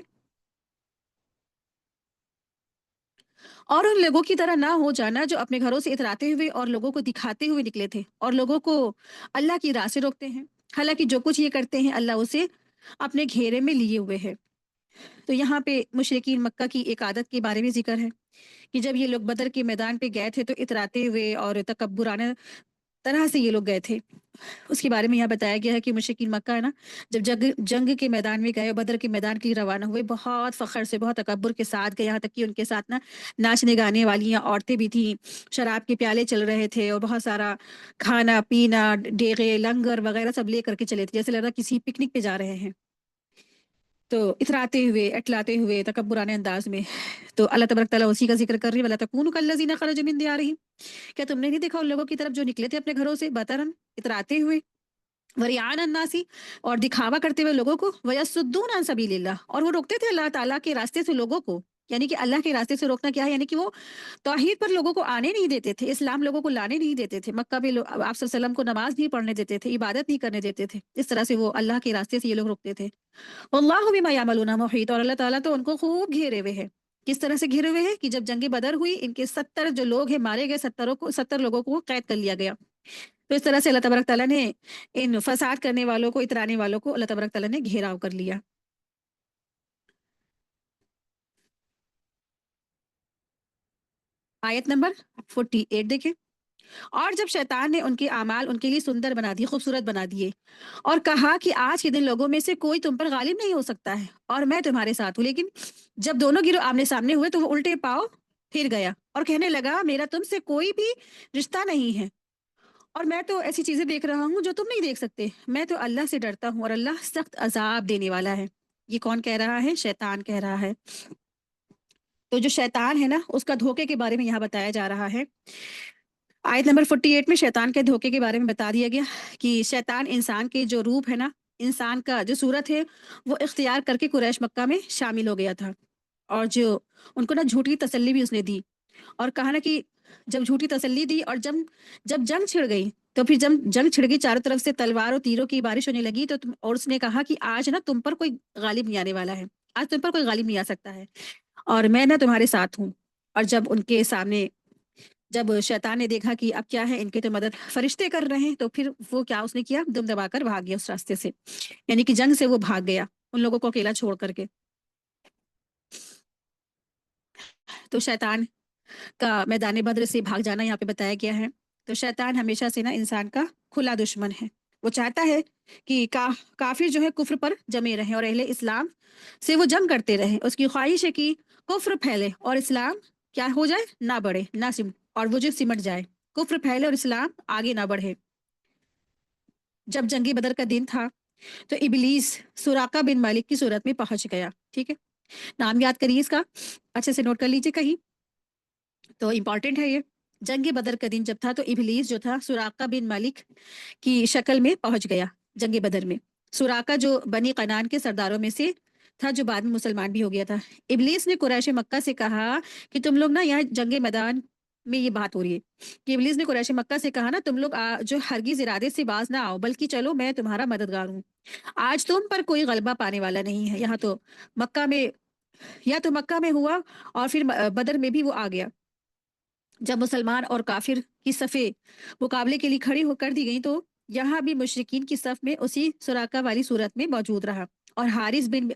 A: और उन लोगों की तरह ना हो जाना जो अपने घरों से इतराते हुए और लोगों को दिखाते हुए निकले थे और लोगों को अल्लाह की राह से रोकते हैं, हालांकि जो कुछ ये करते हैं अल्लाह उसे अपने घेरे में लिए हुए है। तो यहाँ पे मुशरिकीन मक्का की एक आदत के बारे में जिक्र है कि जब ये लोग बदर के मैदान पे गए थे तो इतराते हुए और तकब्बुराना तरह से ये लोग गए थे। उसके बारे में यहाँ बताया गया है कि मुशरिकीन मक्का है ना, जब जंग जंग के मैदान में गए, बदर के मैदान के लिए रवाना हुए, बहुत फख्र से, बहुत तकब्बुर के साथ गए, यहाँ तक कि उनके साथ ना नाचने गाने वाली यहाँ औरतें भी थीं, शराब के प्याले चल रहे थे और बहुत सारा खाना पीना, डेगे लंगर वगैरह सब ले करके चले थे, जैसे लग रहा किसी पिकनिक पे जा रहे हैं। तो इतराते हुए, अटलाते हुए, तकब्बुराने अंदाज में। तो अल्लाह तबारक तआला उसी का जिक्र कर रही है, वला तकूनु कल्लज़ीना खरजू मिन दियारिहिम, क्या तुमने नहीं देखा उन लोगों की तरफ जो निकले थे अपने घरों से, बतरन, इतराते हुए, वरियान अन्नासी, और दिखावा करते हुए लोगों को, वयसुद्दून अन सबीलिल्लाह, और वो रोकते थे अल्लाह ताला के रास्ते से लोगों को, यानी कि अल्लाह के रास्ते से रोकना क्या है, यानी कि वो तौहीद पर लोगों को आने नहीं देते थे, इस्लाम लोगों को लाने नहीं देते थे, मक्का में आप सल्लल्लाहु अलैहि वसल्लम को नमाज नहीं पढ़ने देते थे, इबादत नहीं करने देते थे। इस तरह से वो अल्लाह के रास्ते से ये लोग रोकते थे। वल्लाहु बिमा यामलूना मुहीत, और अल्लाह ताला तो उनको खूब घेरे हुए है। किस तरह से घिरे हुए हैं कि जब जंग बदर हुई, इनके 70 जो लोग हैं मारे गए, 70 लोगों को कैद कर लिया गया। तो इस तरह से अल्लाह तबारक ताला ने इन फसाद करने वालों को, इतराने वालों को अल्लाह तबारक ताला ने घेराव कर लिया। आयत नंबर 48 देखें। और जब शैतान ने उनके आमाल उनके लिए सुंदर बना दिए, खूबसूरत बना दिए, और कहा कि आज के दिन लोगों में से कोई तुम पर गालिब नहीं हो सकता है और मैं तुम्हारे साथ हूँ। लेकिन जब दोनों गिरोह आमने सामने हुए तो वो उल्टे पांव फिर गया और कहने लगा, मेरा तुमसे कोई भी रिश्ता नहीं है और मैं तो ऐसी चीजें देख रहा हूँ जो तुम नहीं देख सकते। मैं तो अल्लाह से डरता हूँ और अल्लाह सख्त अजाब देने वाला है। ये कौन कह रहा है? शैतान कह रहा है। तो जो शैतान है ना, उसका धोखे के बारे में यहाँ बताया जा रहा है। आयत नंबर 48 में शैतान के धोखे के बारे में बता दिया गया कि शैतान इंसान के जो रूप है ना, इंसान का जो सूरत है, वो इख्तियार करके कुरैश मक्का में शामिल हो गया था। और जो उनको ना झूठी तसल्ली भी उसने दी और कहा ना कि जब झूठी तसल्ली दी और जब जब जंग छिड़ गई, तो फिर जब जंग छिड़ गई, चारों तरफ से तलवार और तीरों की बारिश होने लगी, तो और उसने कहा कि आज ना तुम पर कोई गालिब नहीं आने वाला है, आज तुम पर कोई गालिब नहीं आ सकता है और मैं ना तुम्हारे साथ हूँ। और जब उनके सामने, जब शैतान ने देखा कि अब क्या है, इनकी तो मदद फरिश्ते कर रहे हैं, तो फिर वो क्या उसने किया, दुम दबाकर भाग गया उस रास्ते से, यानी कि जंग से वो भाग गया उन लोगों को अकेला छोड़ करके। तो शैतान का मैदान बद्र से भाग जाना यहाँ पे बताया गया है। तो शैतान हमेशा से ना इंसान का खुला दुश्मन है। वो चाहता है कि काफिर जो है कुफ्र पर जमे रहे और अहले इस्लाम से वो जंग करते रहे। उसकी ख्वाहिश है कि कुफ्र फैले और इस्लाम क्या हो जाए, ना बढ़े, ना सिम और वो जो सिमट जाए, कुफ्र फैले और इस्लाम आगे ना बढ़े। जब जंगी बदर का दिन था तो इबलीस सुराका बिन मालिक की सूरत में पहुंच गया। ठीक है, नाम याद करिए इसका, अच्छे से नोट कर लीजिए कहीं, तो इम्पॉर्टेंट है ये। जंग बदर का दिन जब था तो इबलीस जो था सुराका बिन मालिक की शक्ल में पहुंच गया जंग बदर में। सुराका जो बनी कनान के सरदारों में से था, जो बाद में मुसलमान भी हो गया था। इबलीस ने कुरैश मक्का से कहा कि तुम लोग ना, यहाँ जंग मैदान में ये बात हो रही है कि इबलीस ने कुरैश मक्का से कहा ना, तुम लोग जो हरगिज इरादे से बाज ना आओ, बल्कि चलो मैं तुम्हारा मददगार हूँ। आज तुम पर कोई गलबा पाने वाला नहीं है। यहाँ तो मक्का में, या तो मक्का में हुआ और फिर बदर में भी वो आ गया। जब मुसलमान और काफिर की सफ़े मुकाबले के लिए खड़ी होकर दी गई, तो यहाँ भी मुशरिकीन की सफ में उसी सुराका वाली सूरत में मौजूद रहा और हारिस बिन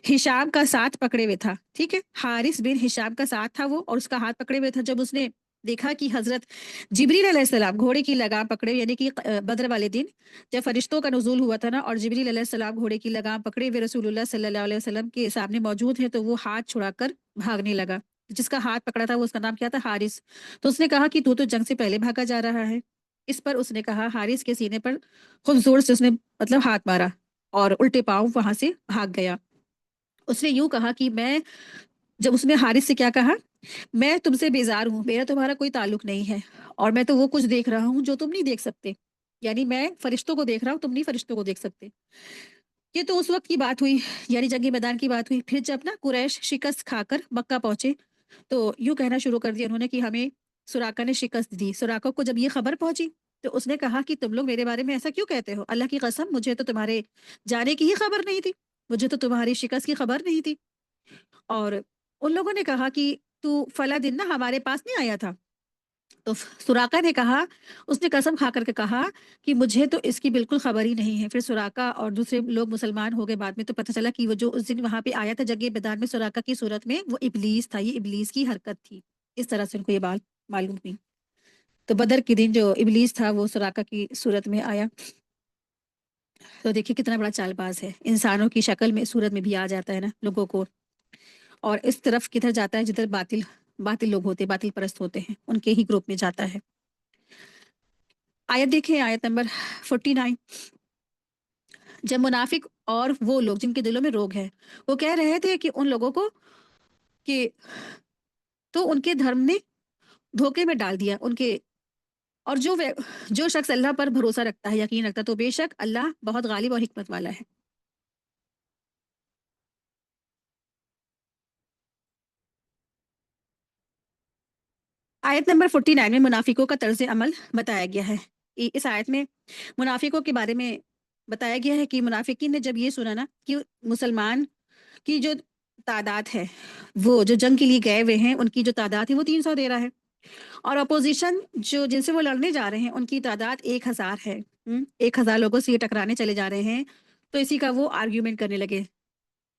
A: हिशाम का साथ पकड़े हुए था। ठीक है, हारिस बिन हिशाम का साथ था वो और उसका हाथ पकड़े हुए था। जब उसने देखा कि हजरत जिब्रील अलैहिस्सलाम घोड़े की लगाम पकड़े, यानी कि बद्र वाले दिन जब फरिश्तों का नुज़ूल हुआ था ना, और जिब्रील अलैहिस्सलाम घोड़े की लगाम पकड़े हुए रसूलुल्लाह सल्लल्लाहु अलैहि वसल्लम के सामने मौजूद है, तो वो हाथ छुड़ाकर भागने लगा। जिसका हाथ पकड़ा था वो, उसका नाम क्या था? हारिस। तो उसने कहा कि तू तो जंग से पहले भागा जा रहा है। इस पर उसने कहा, हारिस के सीने पर खूब जोर से उसने मतलब हाथ मारा और उल्टे पांव वहां से भाग गया। उसने यूं कहा कि मैं, जब उसने हारिस से क्या कहा, मैं तुमसे बेजार हूँ, मेरा तुम्हारा कोई ताल्लुक नहीं है और मैं तो वो कुछ देख रहा हूँ जो तुम नहीं देख सकते। यानी मैं फरिश्तों को देख रहा हूँ, तुम नहीं फरिश्तों को देख सकते। ये तो उस वक्त की बात हुई, यानी जंगी मैदान की बात हुई। फिर जब ना कुरैश शिकस्त खाकर मक्का पहुंचे, तो यूं कहना शुरू कर दिया उन्होंने कि हमें सुराका ने शिकस्त दी। सुराका को जब ये खबर पहुंची, तो उसने कहा कि तुम लोग मेरे बारे में ऐसा क्यों कहते हो? अल्लाह की कसम, मुझे तो तुम्हारे जाने की ही खबर नहीं थी, मुझे तो तुम्हारी शिकस्त की खबर नहीं थी। और उन लोगों ने कहा कि तू फला दिन ना हमारे पास नहीं आया था। तो सुराका ने कहा, उसने कसम खा करके कहा कि मुझे तो इसकी बिल्कुल खबर ही नहीं है। फिर सुराका और दूसरे लोग मुसलमान हो गए बाद में, तो पता चला कि वो जो उस दिन वहां पे आया था जंगे मैदान में सुराका की सूरत में, वो इबलीस था, ये इबलीस की हरकत थी। इस तरह से उनको ये बात मालूम हुई। तो बदर के दिन जो इबलीस था वो सुराका की सूरत में आया। तो देखिए कितना बड़ा चालबाज है, इंसानों की शक्ल में, सूरत में भी आ जाता है ना लोगों को, और इस तरफ किधर जाता है जिधर बातिल बातिल लोग होते हैं, बातिल परस्त होते हैं, उनके ही ग्रुप में जाता है। आयत देखिए, आयत नंबर 49। जब मुनाफिक और वो लोग जिनके दिलों में रोग है, वो कह रहे थे कि उन लोगों को कि, तो उनके धर्म ने धोखे में डाल दिया उनके। और जो शख्स अल्लाह पर भरोसा रखता है, यकीन रखता है, तो बेशक अल्लाह बहुत गालिब और हिकमत वाला है। आयत नंबर 49 में मुनाफिकों का तर्ज अमल बताया गया है। इस आयत में मुनाफिकों के बारे में बताया गया है कि मुनाफिकीन ने जब ये सुना ना कि मुसलमान की जो तादाद है, वो जो जंग के लिए गए हुए हैं उनकी जो तादाद है वो 300 दे रहा है, और अपोजिशन जो जिनसे वो लड़ने जा रहे हैं उनकी तादाद 1000 है। 1000 लोगों से ये टकराने चले जा रहे हैं। तो इसी का वो आर्ग्यूमेंट करने लगे,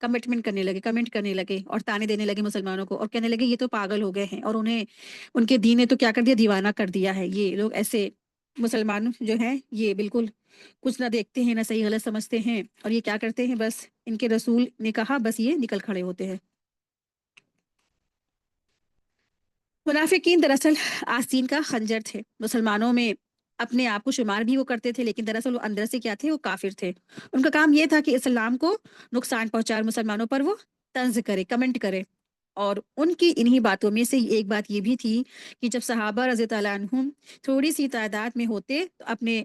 A: कमिटमेंट करने लगे, कमेंट करने लगे और ताने देने लगे मुसलमानों को, और कहने लगे ये तो पागल हो गए हैं, और उन्हें उनके दीन ने तो क्या कर दिया, दीवाना कर दिया है। ये लोग ऐसे मुसलमान जो हैं ये बिल्कुल कुछ ना देखते हैं, ना सही गलत समझते हैं, और ये क्या करते हैं, बस इनके रसूल ने कहा बस ये निकल खड़े होते हैं। मुनाफिकीन दरअसल आस्तीन का खंजर थे। मुसलमानों में अपने आप को शुमार भी वो करते थे, लेकिन दरअसल वो अंदर से क्या थे, वो काफिर थे। उनका काम ये था कि इस्लाम को नुकसान पहुंचाए, मुसलमानों पर वो तंज करे, कमेंट करे। और उनकी इन्हीं बातों में से एक बात ये भी थी कि जब सहाबा रज़ी अल्लाह अन्हुम थोड़ी सी तादाद में होते तो अपने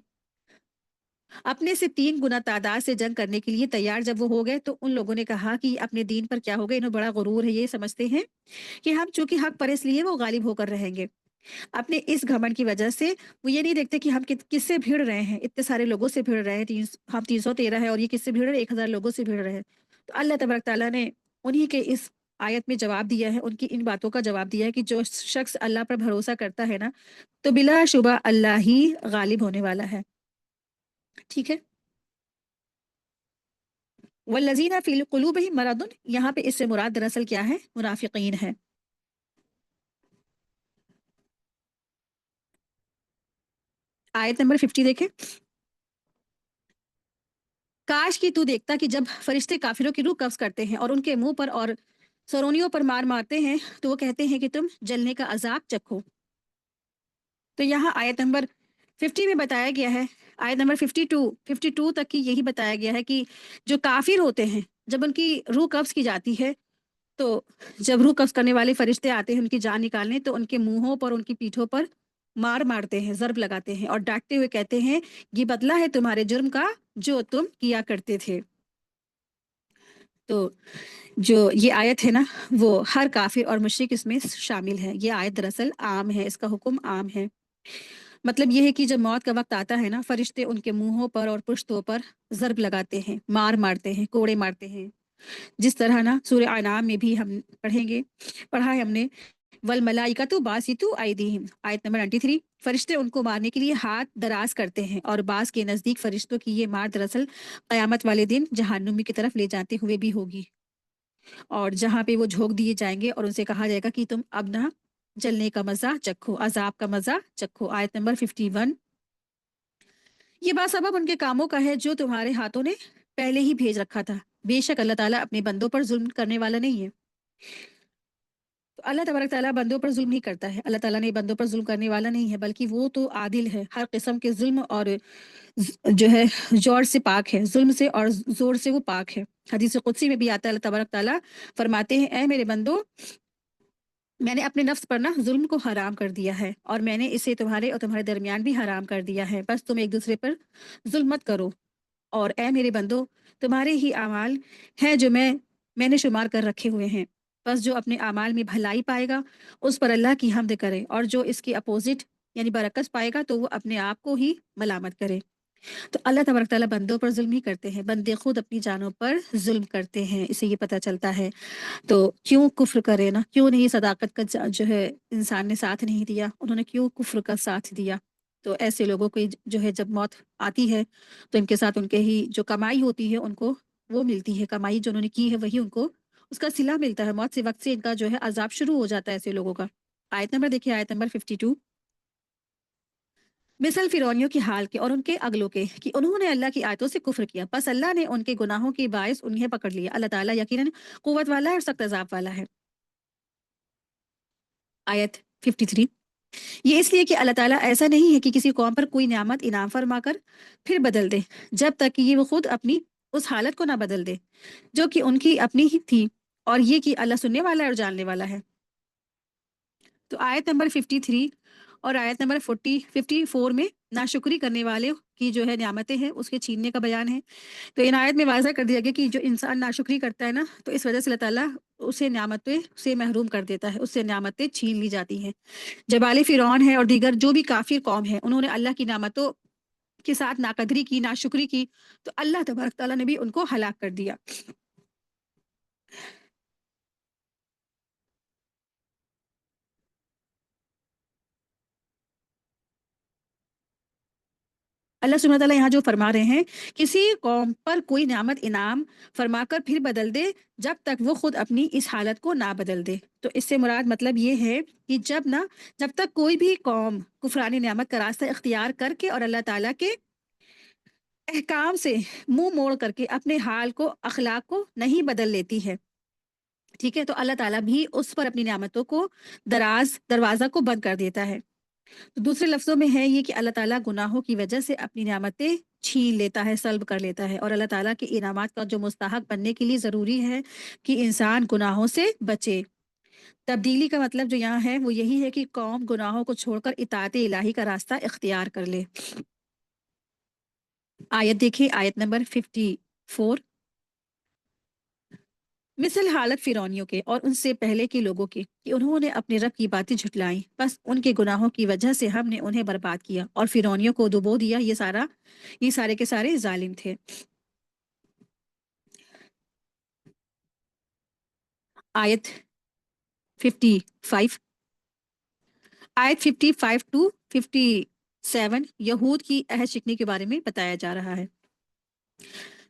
A: अपने से 3 गुना तादाद से जंग करने के लिए तैयार जब वो हो गए, तो उन लोगों ने कहा कि अपने दीन पर क्या हो गए, इन्हें बड़ा गुरूर है, ये समझते हैं कि हम चूंकि हक पर इसलिए वो गालिब होकर रहेंगे। अपने इस घमंड की वजह से वो ये नहीं देखते कि हम किससे भिड़ रहे हैं, इतने सारे लोगों से भिड़ रहे हैं, हम 313 है और ये किससे भिड़ रहे हैं, 1000 लोगों से भिड़ रहे हैं। तो अल्लाह तबारक ताला ने उन्हीं के इस आयत में जवाब दिया है, उनकी इन बातों का जवाब दिया है कि जो शख्स अल्लाह पर भरोसा करता है ना, तो बिला शुबा अल्लाह ही गालिब होने वाला है। ठीक है। वल्लजीना फी कुलूबिहिम मरदुन, यहाँ पे इससे मुराद दरअसल क्या है, मुनाफिकीन है। आयत नंबर 50 देखें। काश कि तू देखता कि जब फरिश्ते काफिरों की रूह कब्ज करते हैं और उनके मुंह पर और सरोनियों पर मार मारते हैं, तो वो कहते हैं कि तुम जलने का अजाब चखो। तो यहाँ आयत नंबर 50 में बताया गया है, आयत नंबर 52 तक की यही बताया गया है कि जो काफिर होते हैं, जब उनकी रूह कब्ज की जाती है, तो जब रूह कब्ज करने वाले फरिश्ते आते हैं उनकी जान निकालने, तो उनके मुंहों पर, उनकी पीठों पर मार मारते हैं, ज़र्ब लगाते हैं और डांटते हुए कहते हैं, ये बदला है तुम्हारे जुर्म का जो तुम किया करते थे। तो जो ये आयत है ना, वो हर काफिर और मुशरिक इसमें शामिल है। ये आयत दरअसल आम है, इसका हुक्म आम है। मतलब ये है कि जब मौत का वक्त आता है ना, फरिश्ते उनके मुंहों पर और पुश्तों पर ज़र्ब लगाते हैं, मार मारते हैं, कोड़े मारते हैं। जिस तरह ना सूरह अनाम में भी हम पढ़ा है हमने, वल मलाइकतु बासितु अयदीहिम, आयत नंबर 93। फरिश्ते उनको मारने के लिए हाथ दराज करते हैं, और बास के नजदीक फरिश्तों की ये मार दरअसल कयामत वाले दिन जहन्नुमी की तरफ ले जाते हुए भी होगी, और जहाँ पे वो झोंक दिए जाएंगे और उनसे कहा जाएगा कि तुम अब ना जलने का मजा चखो, अजाब का मजा चखो। आयत नंबर 51। ये बात सबब उनके कामों का है जो तुम्हारे हाथों ने पहले ही भेज रखा था। बेशक अल्लाह ताला अपने बंदों पर जुल्म करने वाला नहीं है। तो अल्लाह तबारक ताला बंदों पर जुल्म नहीं करता है, अल्लाह ताला ने बंदों पर जुल्म करने वाला नहीं है, बल्कि वो तो आदिल है, हर किस्म के जुल्म और जो है जोर से पाक है, जुल्म से और जोर से वो पाक है। हदीस कुदसी में भी आता है, अल्लाह तबारक ताला फरमाते हैं, ए मेरे बंदो, मैंने अपने नफ्स पर ना जुल्म को हराम कर दिया है, और मैंने इसे तुम्हारे और तुम्हारे दरमियान भी हराम कर दिया है, बस तुम एक दूसरे पर जुल्म मत करो। और ए मेरे बंदो, तुम्हारे ही अमाल हैं जो मैंने शुमार कर रखे हुए हैं, बस जो अपने अमाल में भलाई पाएगा उस पर अल्लाह की हम्द करे, और जो इसके अपोजिट यानी बरकस पाएगा तो वो अपने आप को ही मलामत करे। तो अल्लाह तबारक ताला बंदों पर जुल्म ही करते हैं, बंदे खुद अपनी जानों पर जुल्म करते हैं, इसे ये पता चलता है। तो क्यों कुफ्र करे ना, क्यों नहीं सदाकत का जो है इंसान ने साथ नहीं दिया, उन्होंने क्यों कुफ्र का साथ दिया। तो ऐसे लोगों को जो है जब मौत आती है, तो इनके साथ उनके ही जो कमाई होती है उनको वो मिलती है, कमाई जो उन्होंने की है वही उनको उसका सिला मिलता है। मौत से वक्त से इनका जो है अजाब शुरू हो जाता है ऐसे लोगों का। आयत नंबर देखिए, आयत नंबर 52। मिसल फिरौनियों के हाल के और उनके अगलों के कि उन्होंने अल्लाह की आयतों से कुफ्र किया, बस अल्लाह ने उनके गुनाहों की बायस उन्हें पकड़ लिया। अल्लाह ताला यकीनन कुव्वत वाला है और सख्त अजाब वाला है। आयत 53। ये इसलिए कि अल्लाह ताला ऐसा नहीं है कि किसी कौम पर कोई नियामत इनाम फरमाकर फिर बदल दे, जब तक कि ये वो खुद अपनी उस हालत को ना बदल दे जो कि उनकी अपनी ही थी, और ये कि अल्लाह सुनने वाला है और जानने वाला है। तो आयत नंबर 53 और आयत नंबर 54 में नाशुक्री करने वाले की जो है नियामतें हैं उसके छीनने का बयान है। तो इन आयत में वाज़ह कर दिया गया कि जो इंसान नाशुक्री करता है ना, तो इस वजह से अल्लाह ताला उसे नियामतें से महरूम कर देता है, उससे नियामतें छीन ली जाती हैं। जब आले फ़िरौन है और दीगर जो भी काफ़िर कौम है, उन्होंने अल्लाह की नियामतों के साथ नाकदरी की, नाशुक्री की, तो अल्लाह तबारक तआला ने भी उनको हलाक कर दिया। अल्लाह सुब्हानहू व तआला यहाँ जो फरमा रहे हैं, किसी कौम पर कोई नेमत इनाम फरमाकर फिर बदल दे, जब तक वो खुद अपनी इस हालत को ना बदल दे। तो इससे मुराद मतलब ये है कि जब तक कोई भी कौम कुफरानी नेमत का रास्ता इख्तियार करके और अल्लाह ताला के अहकाम से मुंह मोड़ करके अपने हाल को, अखलाक को नहीं बदल लेती है, ठीक है, तो अल्लाह ताला भी उस पर अपनी नेमतों को दरवाज़ा को बंद कर देता है। तो दूसरे लफ्ज़ों में है ये कि अल्लाह ताला गुनाहों की वजह से अपनी नेमतें छीन लेता है, सल्ब कर लेता है, और अल्लाह ताला के इनामात का जो मुस्तहक बनने के लिए ज़रूरी है कि इंसान गुनाहों से बचे। तब्दीली का मतलब जो यहाँ है वो यही है कि कौम गुनाहों को छोड़कर इताअत इलाही का रास्ता इख्तियार कर ले। आयत देखिए, आयत नंबर 54। मिसल हालत फिरौनियों के और उनसे पहले के लोगों की कि उन्होंने अपने रब की बातें झुटलाई, बस उनके गुनाहों की वजह से हमने उन्हें बर्बाद किया और फिरौनियों को डुबो दिया। ये सारे के सारे जालिम थे। आयत 55। आयत 55 टू 57 यहूद की अहद शिकनी के बारे में बताया जा रहा है।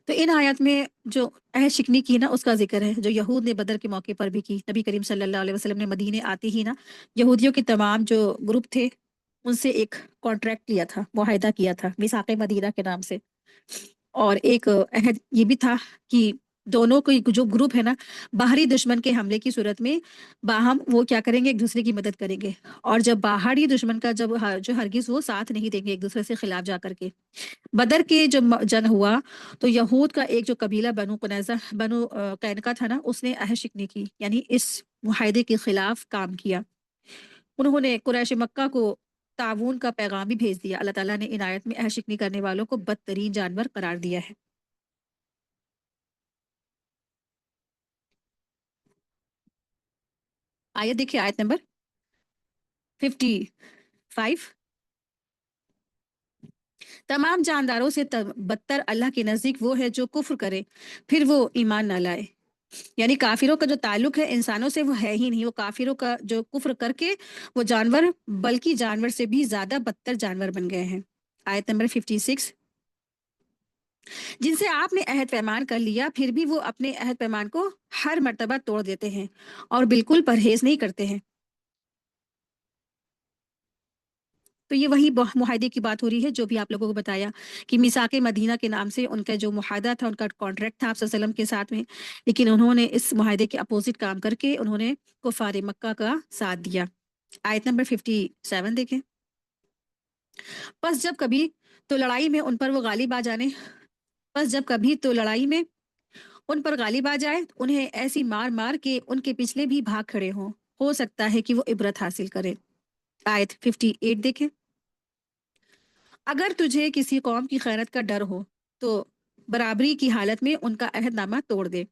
A: तो इन आयत में जो अहद शिकनी की ना उसका जिक्र है, जो यहूद ने बदर के मौके पर भी की। नबी करीम सल्लल्लाहु अलैहि वसल्लम ने मदीने आते ही ना यहूदियों के तमाम जो ग्रुप थे उनसे एक कॉन्ट्रैक्ट लिया था, मुआहिदा किया था मिसाक़े मदीना के नाम से। और एक अहद ये भी था कि दोनों को जो ग्रुप है ना, बाहरी दुश्मन के हमले की सूरत में बाहम वो क्या करेंगे, एक दूसरे की मदद करेंगे। और जब बाहरी दुश्मन का जो हरगिज वो साथ नहीं देंगे एक दूसरे से खिलाफ जा करके। बदर के जब जंग हुआ तो यहूद का एक जो कबीला बनु कैनका था ना, उसने अहद शिकनी की, यानी इस मुआहिदे के खिलाफ काम किया। उन्होंने कुरैश मक्का को ताऊन का पैगाम भी भेज दिया। अल्लाह ताला ने इन आयत में अहद शिकनी करने वालों को बदतरीन जानवर करार दिया है। आयत देखिए, आयत नंबर 55। तमाम जानदारों से बदतर अल्लाह के नज़दीक वो है जो कुफ्र करे फिर वो ईमान ना लाए। यानी काफिरों का जो ताल्लुक है इंसानों से वो है ही नहीं, वो काफिरों का जो कुफ्र करके वो जानवर बल्कि जानवर से भी ज्यादा बदतर जानवर बन गए हैं। आयत नंबर 56। जिनसे आपने अहद पैमान कर लिया फिर भी वो अपने अहद पैमान को हर मर्तबा तोड़ देते हैं और बिल्कुल परहेज नहीं करते हैं। तो ये वही मुआहदे की बात हो रही है जो भी आप लोगों को बताया कि मिसाके मदीना के नाम से उनका जो मुआहदा था, उनका कॉन्ट्रैक्ट था आप वसल्लम के साथ में, लेकिन उन्होंने इस मुआहदे के अपोजिट काम करके उन्होंने कुफार मक्का का साथ दिया। आयत नंबर 57 देखें। बस जब कभी तो लड़ाई में उन पर वो गालिब आ जाने बस जब कभी तो लड़ाई में उन पर गालिब आ जाए, उन्हें ऐसी मार मार के उनके पिछले भी भाग खड़े हों, हो सकता है कि वो इबरत हासिल करें। आयत 58 देखें। अगर तुझे किसी कौम की खैरत का डर हो तो बराबरी की हालत में उनका अहदनामा तोड़ दे।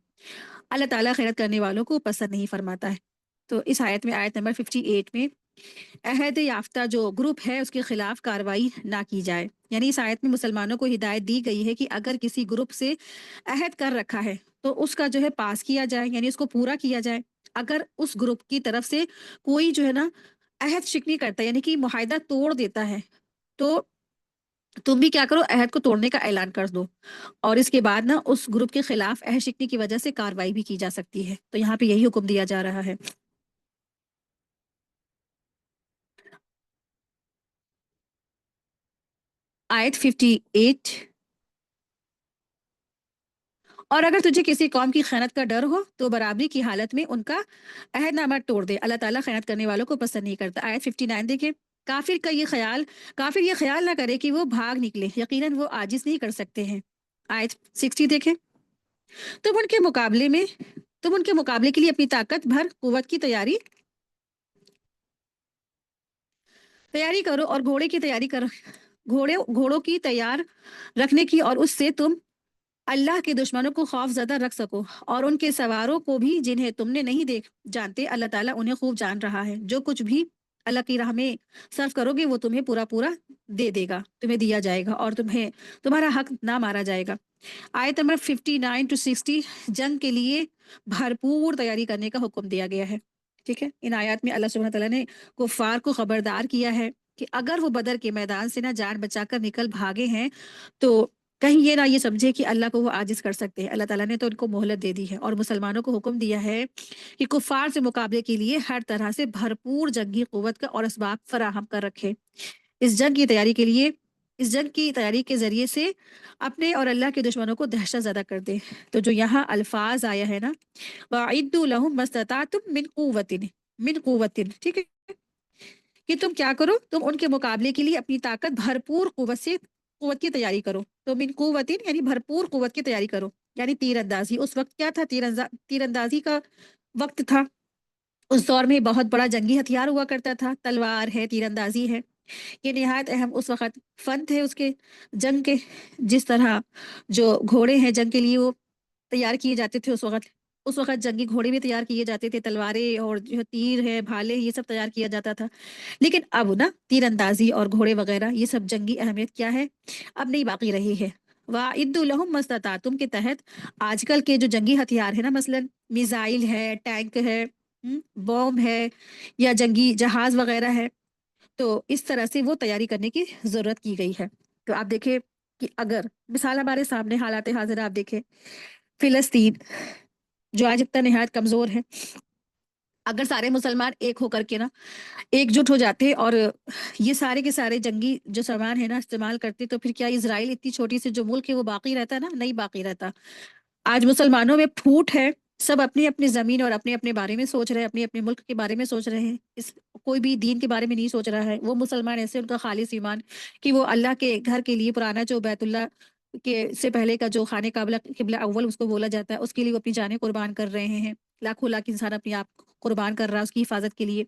A: अल्लाह ताला खैरत करने वालों को पसंद नहीं फरमाता है। तो इस आयत में, आयत नंबर 58 में अहद याफ्ता जो ग्रुप है उसके खिलाफ कार्रवाई ना की जाए। यानी इस आयत में मुसलमानों को हिदायत दी गई है कि अगर किसी ग्रुप से अहद कर रखा है तो उसका जो है पास किया जाए, यानी उसको पूरा किया जाए। अगर उस ग्रुप की तरफ से कोई जो है ना अहद शिकनी करता है, यानी कि मुआहिदा तोड़ देता है, तो तुम भी क्या करो, अहद को तोड़ने का ऐलान कर दो। और इसके बाद ना उस ग्रुप के खिलाफ अहद शिकनी की वजह से कार्रवाई भी की जा सकती है। तो यहाँ पे यही हुक्म दिया जा रहा है। आयत 58। और अगर तुझे किसी कौम की खयानत का डर हो तो बराबरी की हालत में उनका अहदनामा तोड़ दे। अल्लाह ताला खयानत करने वालों को पसंद नहीं करता। आयत 59 देखें। काफिर का ये ख्याल काफिर ये ख्याल ना करे कि वो भाग निकले, यकीनन वो आजिज नहीं कर सकते हैं। आयत 60 देखें। तुम उनके मुकाबले में तुम उनके मुकाबले के लिए अपनी ताकत भर कुवत की तैयारी करो और घोड़े की तैयारी करो। घोड़ों की तैयार रखने की, और उससे तुम अल्लाह के दुश्मनों को खौफ ज़्यादा रख सको, और उनके सवारों को भी जिन्हें तुमने नहीं देख जानते, अल्लाह ताला उन्हें खूब जान रहा है। जो कुछ भी अल्लाह की राह में सर्व करोगे वो तुम्हें पूरा पूरा दे देगा, तुम्हें दिया जाएगा, और तुम्हें तुम्हारा हक ना मारा जाएगा। आयत नंबर 59 टू 60 जंग के लिए भरपूर तैयारी करने का हुक्म दिया गया है। ठीक है, इन आयत में अल्लाह सुब्हानहू तआला ने कुफ़ार को खबरदार किया है कि अगर वो बदर के मैदान से ना जान बचाकर निकल भागे हैं, तो कहीं ये ना ये समझे कि अल्लाह को वो आजिज़ कर सकते हैं। अल्लाह ताला ने तो उनको मोहलत दे दी है, और मुसलमानों को हुक्म दिया है कि कुफ़ार से मुकाबले के लिए हर तरह से भरपूर जंगी क़ुव्वत का और असबाब फराहम कर रखें। इस जंग की तैयारी के लिए इस जंग की तैयारी के ज़रिए से अपने और अल्लाह के दुश्मनों को दहशत ज़्यादा कर दें। तो जो यहाँ अल्फ़ाज़ आया है ना, वअइद्दू लहुम मस्तताअतुम मिन क़ुव्वतिन, ठीक है? कि तुम क्या करो, तुम उनके मुकाबले के लिए अपनी ताकत भरपूर कुव्वत की तैयारी करो। तो मिन कुव्वतिन यानी भरपूर कुव्वत की तैयारी करो, यानी तीरंदाजी। उस वक्त क्या था, तीरंदाजी का वक्त था। उस दौर में बहुत बड़ा जंगी हथियार हुआ करता था, तलवार है, तीरंदाजी है। ये निहायत अहम उस वक्त फन थे उसके, जंग के। जिस तरह जो घोड़े हैं जंग के लिए वो तैयार किए जाते थे उस वक्त जंगी घोड़े भी तैयार किए जाते थे, तलवारें और जो तीर है, भाले, ये सब तैयार किया जाता था। लेकिन अब ना तीरंदाजी और घोड़े वगैरह ये सब जंगी अहमियत क्या है, अब नहीं बाकी रही है। वाइद्दु लहुम मस्ततातुम के तहत आजकल के जो जंगी हथियार है ना, मसलन मिसाइल है, टैंक है, बॉम्ब है, या जंगी जहाज वगैरह है, तो इस तरह से वो तैयारी करने की जरूरत की गई है। तो आप देखें कि अगर मिसाल हमारे सामने हालात हाजिर आप देखें, फिलिस्तीन जो आज इतना निहायत कमजोर है, अगर सारे मुसलमान एक होकर के ना एकजुट हो जाते और ये सारे के सारे जंगी जो सामान है ना इस्तेमाल करते, तो फिर क्या इजराइल इतनी छोटी सी जो मुल्क है वो बाकी रहता ना? नहीं बाकी रहता। आज मुसलमानों में फूट है, सब अपनी अपनी जमीन और अपने अपने बारे में सोच रहे हैं, अपने अपने मुल्क के बारे में सोच रहे हैं। इस कोई भी दीन के बारे में नहीं सोच रहा है। वो मुसलमान ऐसे उनका खालिस ईमान कि वो अल्लाह के घर के लिए पुराना जो बैतुल्ला के से पहले का जो खाने काबला किबला अव्वल उसको बोला जाता है, उसके लिए वो अपनी जानें कुर्बान कर रहे हैं। लाखों लाख इंसान अपने आप को कुर्बान कर रहा है उसकी हिफाजत के लिए।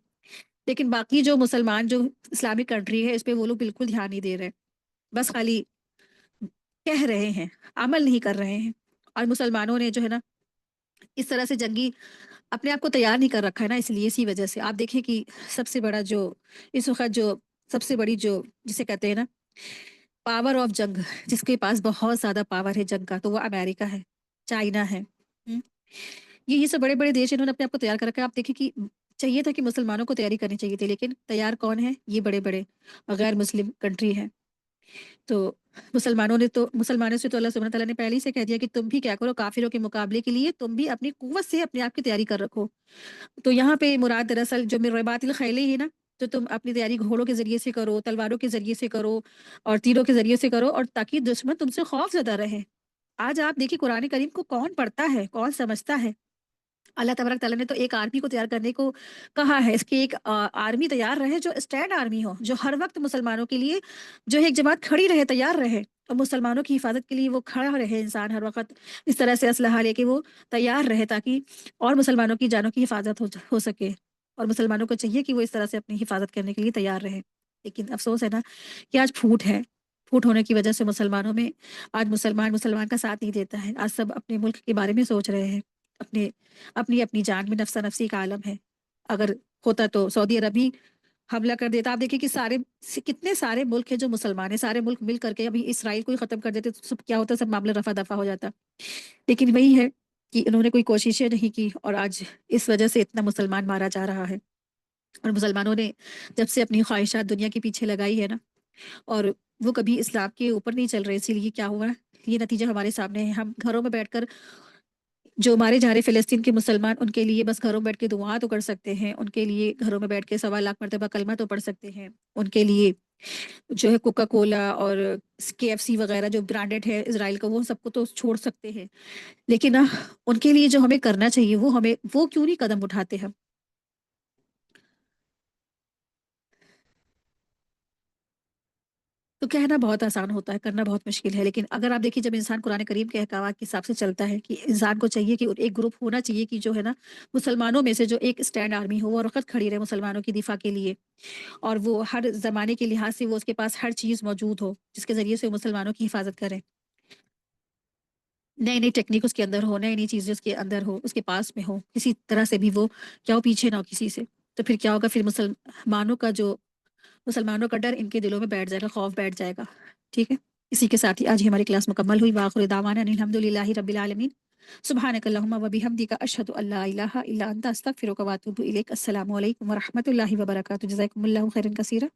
A: लेकिन बाकी जो मुसलमान जो इस्लामिक कंट्री है इस पे वो लोग बिल्कुल ध्यान नहीं दे रहे, बस खाली कह रहे हैं, अमल नहीं कर रहे हैं। और मुसलमानों ने जो है ना इस तरह से जंगी अपने आप को तैयार नहीं कर रखा है ना, इसलिए इसी वजह से आप देखें कि सबसे बड़ा जो इस वक्त जो सबसे बड़ी जो जिसे कहते हैं ना पावर ऑफ जंग, जिसके पास बहुत ज्यादा पावर है जंग का, तो वो अमेरिका है, चाइना है। ये सब बड़े बड़े देश इन्होंने अपने आप को तैयार कर रखा है। आप देखिए कि चाहिए था कि मुसलमानों को तैयारी करनी चाहिए थी, लेकिन तैयार कौन है? ये बड़े बड़े गैर मुस्लिम कंट्री है। तो मुसलमानों से तो अल्लाह सुब्हानहू तआला ने पहले ही से कह दिया कि तुम भी क्या करो, काफिरों के मुकाबले के लिए तुम भी अपनी कुव्वत से अपने आप की तैयारी कर रखो। तो यहाँ पे मुराद दरअसल जो मिर्रबातिल खैली है ना, तो तुम अपनी तैयारी घोड़ों के जरिए से करो, तलवारों के जरिए से करो, और तीरों के जरिए से करो, और ताकि दुश्मन तुमसे खौफ ज्यादा रहे। आज आप देखिए कुरान करीम को कौन पढ़ता है, कौन समझता है? अल्लाह तबारक ताला ने तो एक आर्मी को तैयार करने को कहा है, इसकी एक आर्मी तैयार रहे जो स्टैंड आर्मी हो, जो हर वक्त मुसलमानों के लिए जो है एक जमात खड़ी रहे, तैयार रहे, और मुसलमानों की हिफाजत के लिए वो खड़ा रहे इंसान हर वक्त इस तरह से असलहा लेके वो तैयार रहे, ताकि और मुसलमानों की जानों की हिफाजत हो सके। और मुसलमानों को चाहिए कि वो इस तरह से अपनी हिफाजत करने के लिए तैयार रहे। लेकिन अफसोस है ना कि आज फूट है, फूट होने की वजह से मुसलमानों में आज मुसलमान मुसलमान का साथ नहीं देता है। आज सब अपने मुल्क के बारे में सोच रहे हैं, अपने अपनी अपनी जान में नफसा नफसी का आलम है। अगर होता तो सऊदी अरब ही हमला कर देता। आप देखिए कि कितने सारे मुल्क हैं जो मुसलमान है, सारे मुल्क मिल करके अभी इसराइल को ही खत्म कर देते तो सब क्या होता, सब मामला रफा दफा हो जाता। लेकिन वही है कि उन्होंने कोई कोशिशें नहीं की, और आज इस वजह से इतना मुसलमान मारा जा रहा है। और मुसलमानों ने जब से अपनी ख्वाहिशात दुनिया के पीछे लगाई है ना, और वो कभी इस्लाम के ऊपर नहीं चल रहे, इसीलिए क्या हुआ, ये नतीजा हमारे सामने है। हम घरों में बैठकर जो मारे जा रहे फिलिस्तीन के मुसलमान, उनके लिए बस घरों में बैठ के दुआ तो कर सकते हैं, उनके लिए घरों में बैठ के 1.25 लाख मरतबा कलमा तो पढ़ सकते हैं, उनके लिए जो है कोका कोला और KFC वगैरह जो ब्रांडेड है इसराइल का, वो सबको तो छोड़ सकते हैं। लेकिन ना उनके लिए जो हमें करना चाहिए वो क्यों नहीं कदम उठाते हम?
B: تو کہنا بہت آسان ہوتا ہے، کرنا بہت مشکل ہے، لیکن اگر آپ دیکھیے جب انسان قرآن کریم کے احکامات کے حساب سے چلتا ہے کہ انسان کو چاہیے کہ ایک گروپ ہونا چاہیے کہ جو ہے نا مسلمانوں میں سے جو ایک اسٹینڈ آرمی ہو اور وقت کھڑی رہے مسلمانوں کی دفاع کے لیے، اور وہ ہر زمانے کے لحاظ سے وہ اس کے پاس ہر چیز موجود ہو جس کے ذریعے سے وہ مسلمانوں کی حفاظت کرے، نئی نئی ٹیکنیک اس کے اندر ہو، نئی نئی چیزیں اس کے اندر ہو، اس کے پاس میں ہو، کسی طرح سے بھی وہ کیا ہو پیچھے نہ ہو کسی سے، تو پھر کیا ہوگا؟ پھر مسلمانوں کا ڈر ان کے دلوں میں بیٹھ جائے گا، خوف بیٹھ جائے گا، ٹھیک ہے؟ اسی کے ساتھ ہی آج ہی ہماری کلاس مکمل ہوئی، وآخر دعوانا ان الحمد للہ رب العالمین، سبحانک اللہم و بحمدک، اشہد ان لا الہ الا انت، استغفرک و اتوب الیک، السلام علیکم و رحمۃ اللہ وبرکاتہ، جزاکم اللہ خیرا کثیرا۔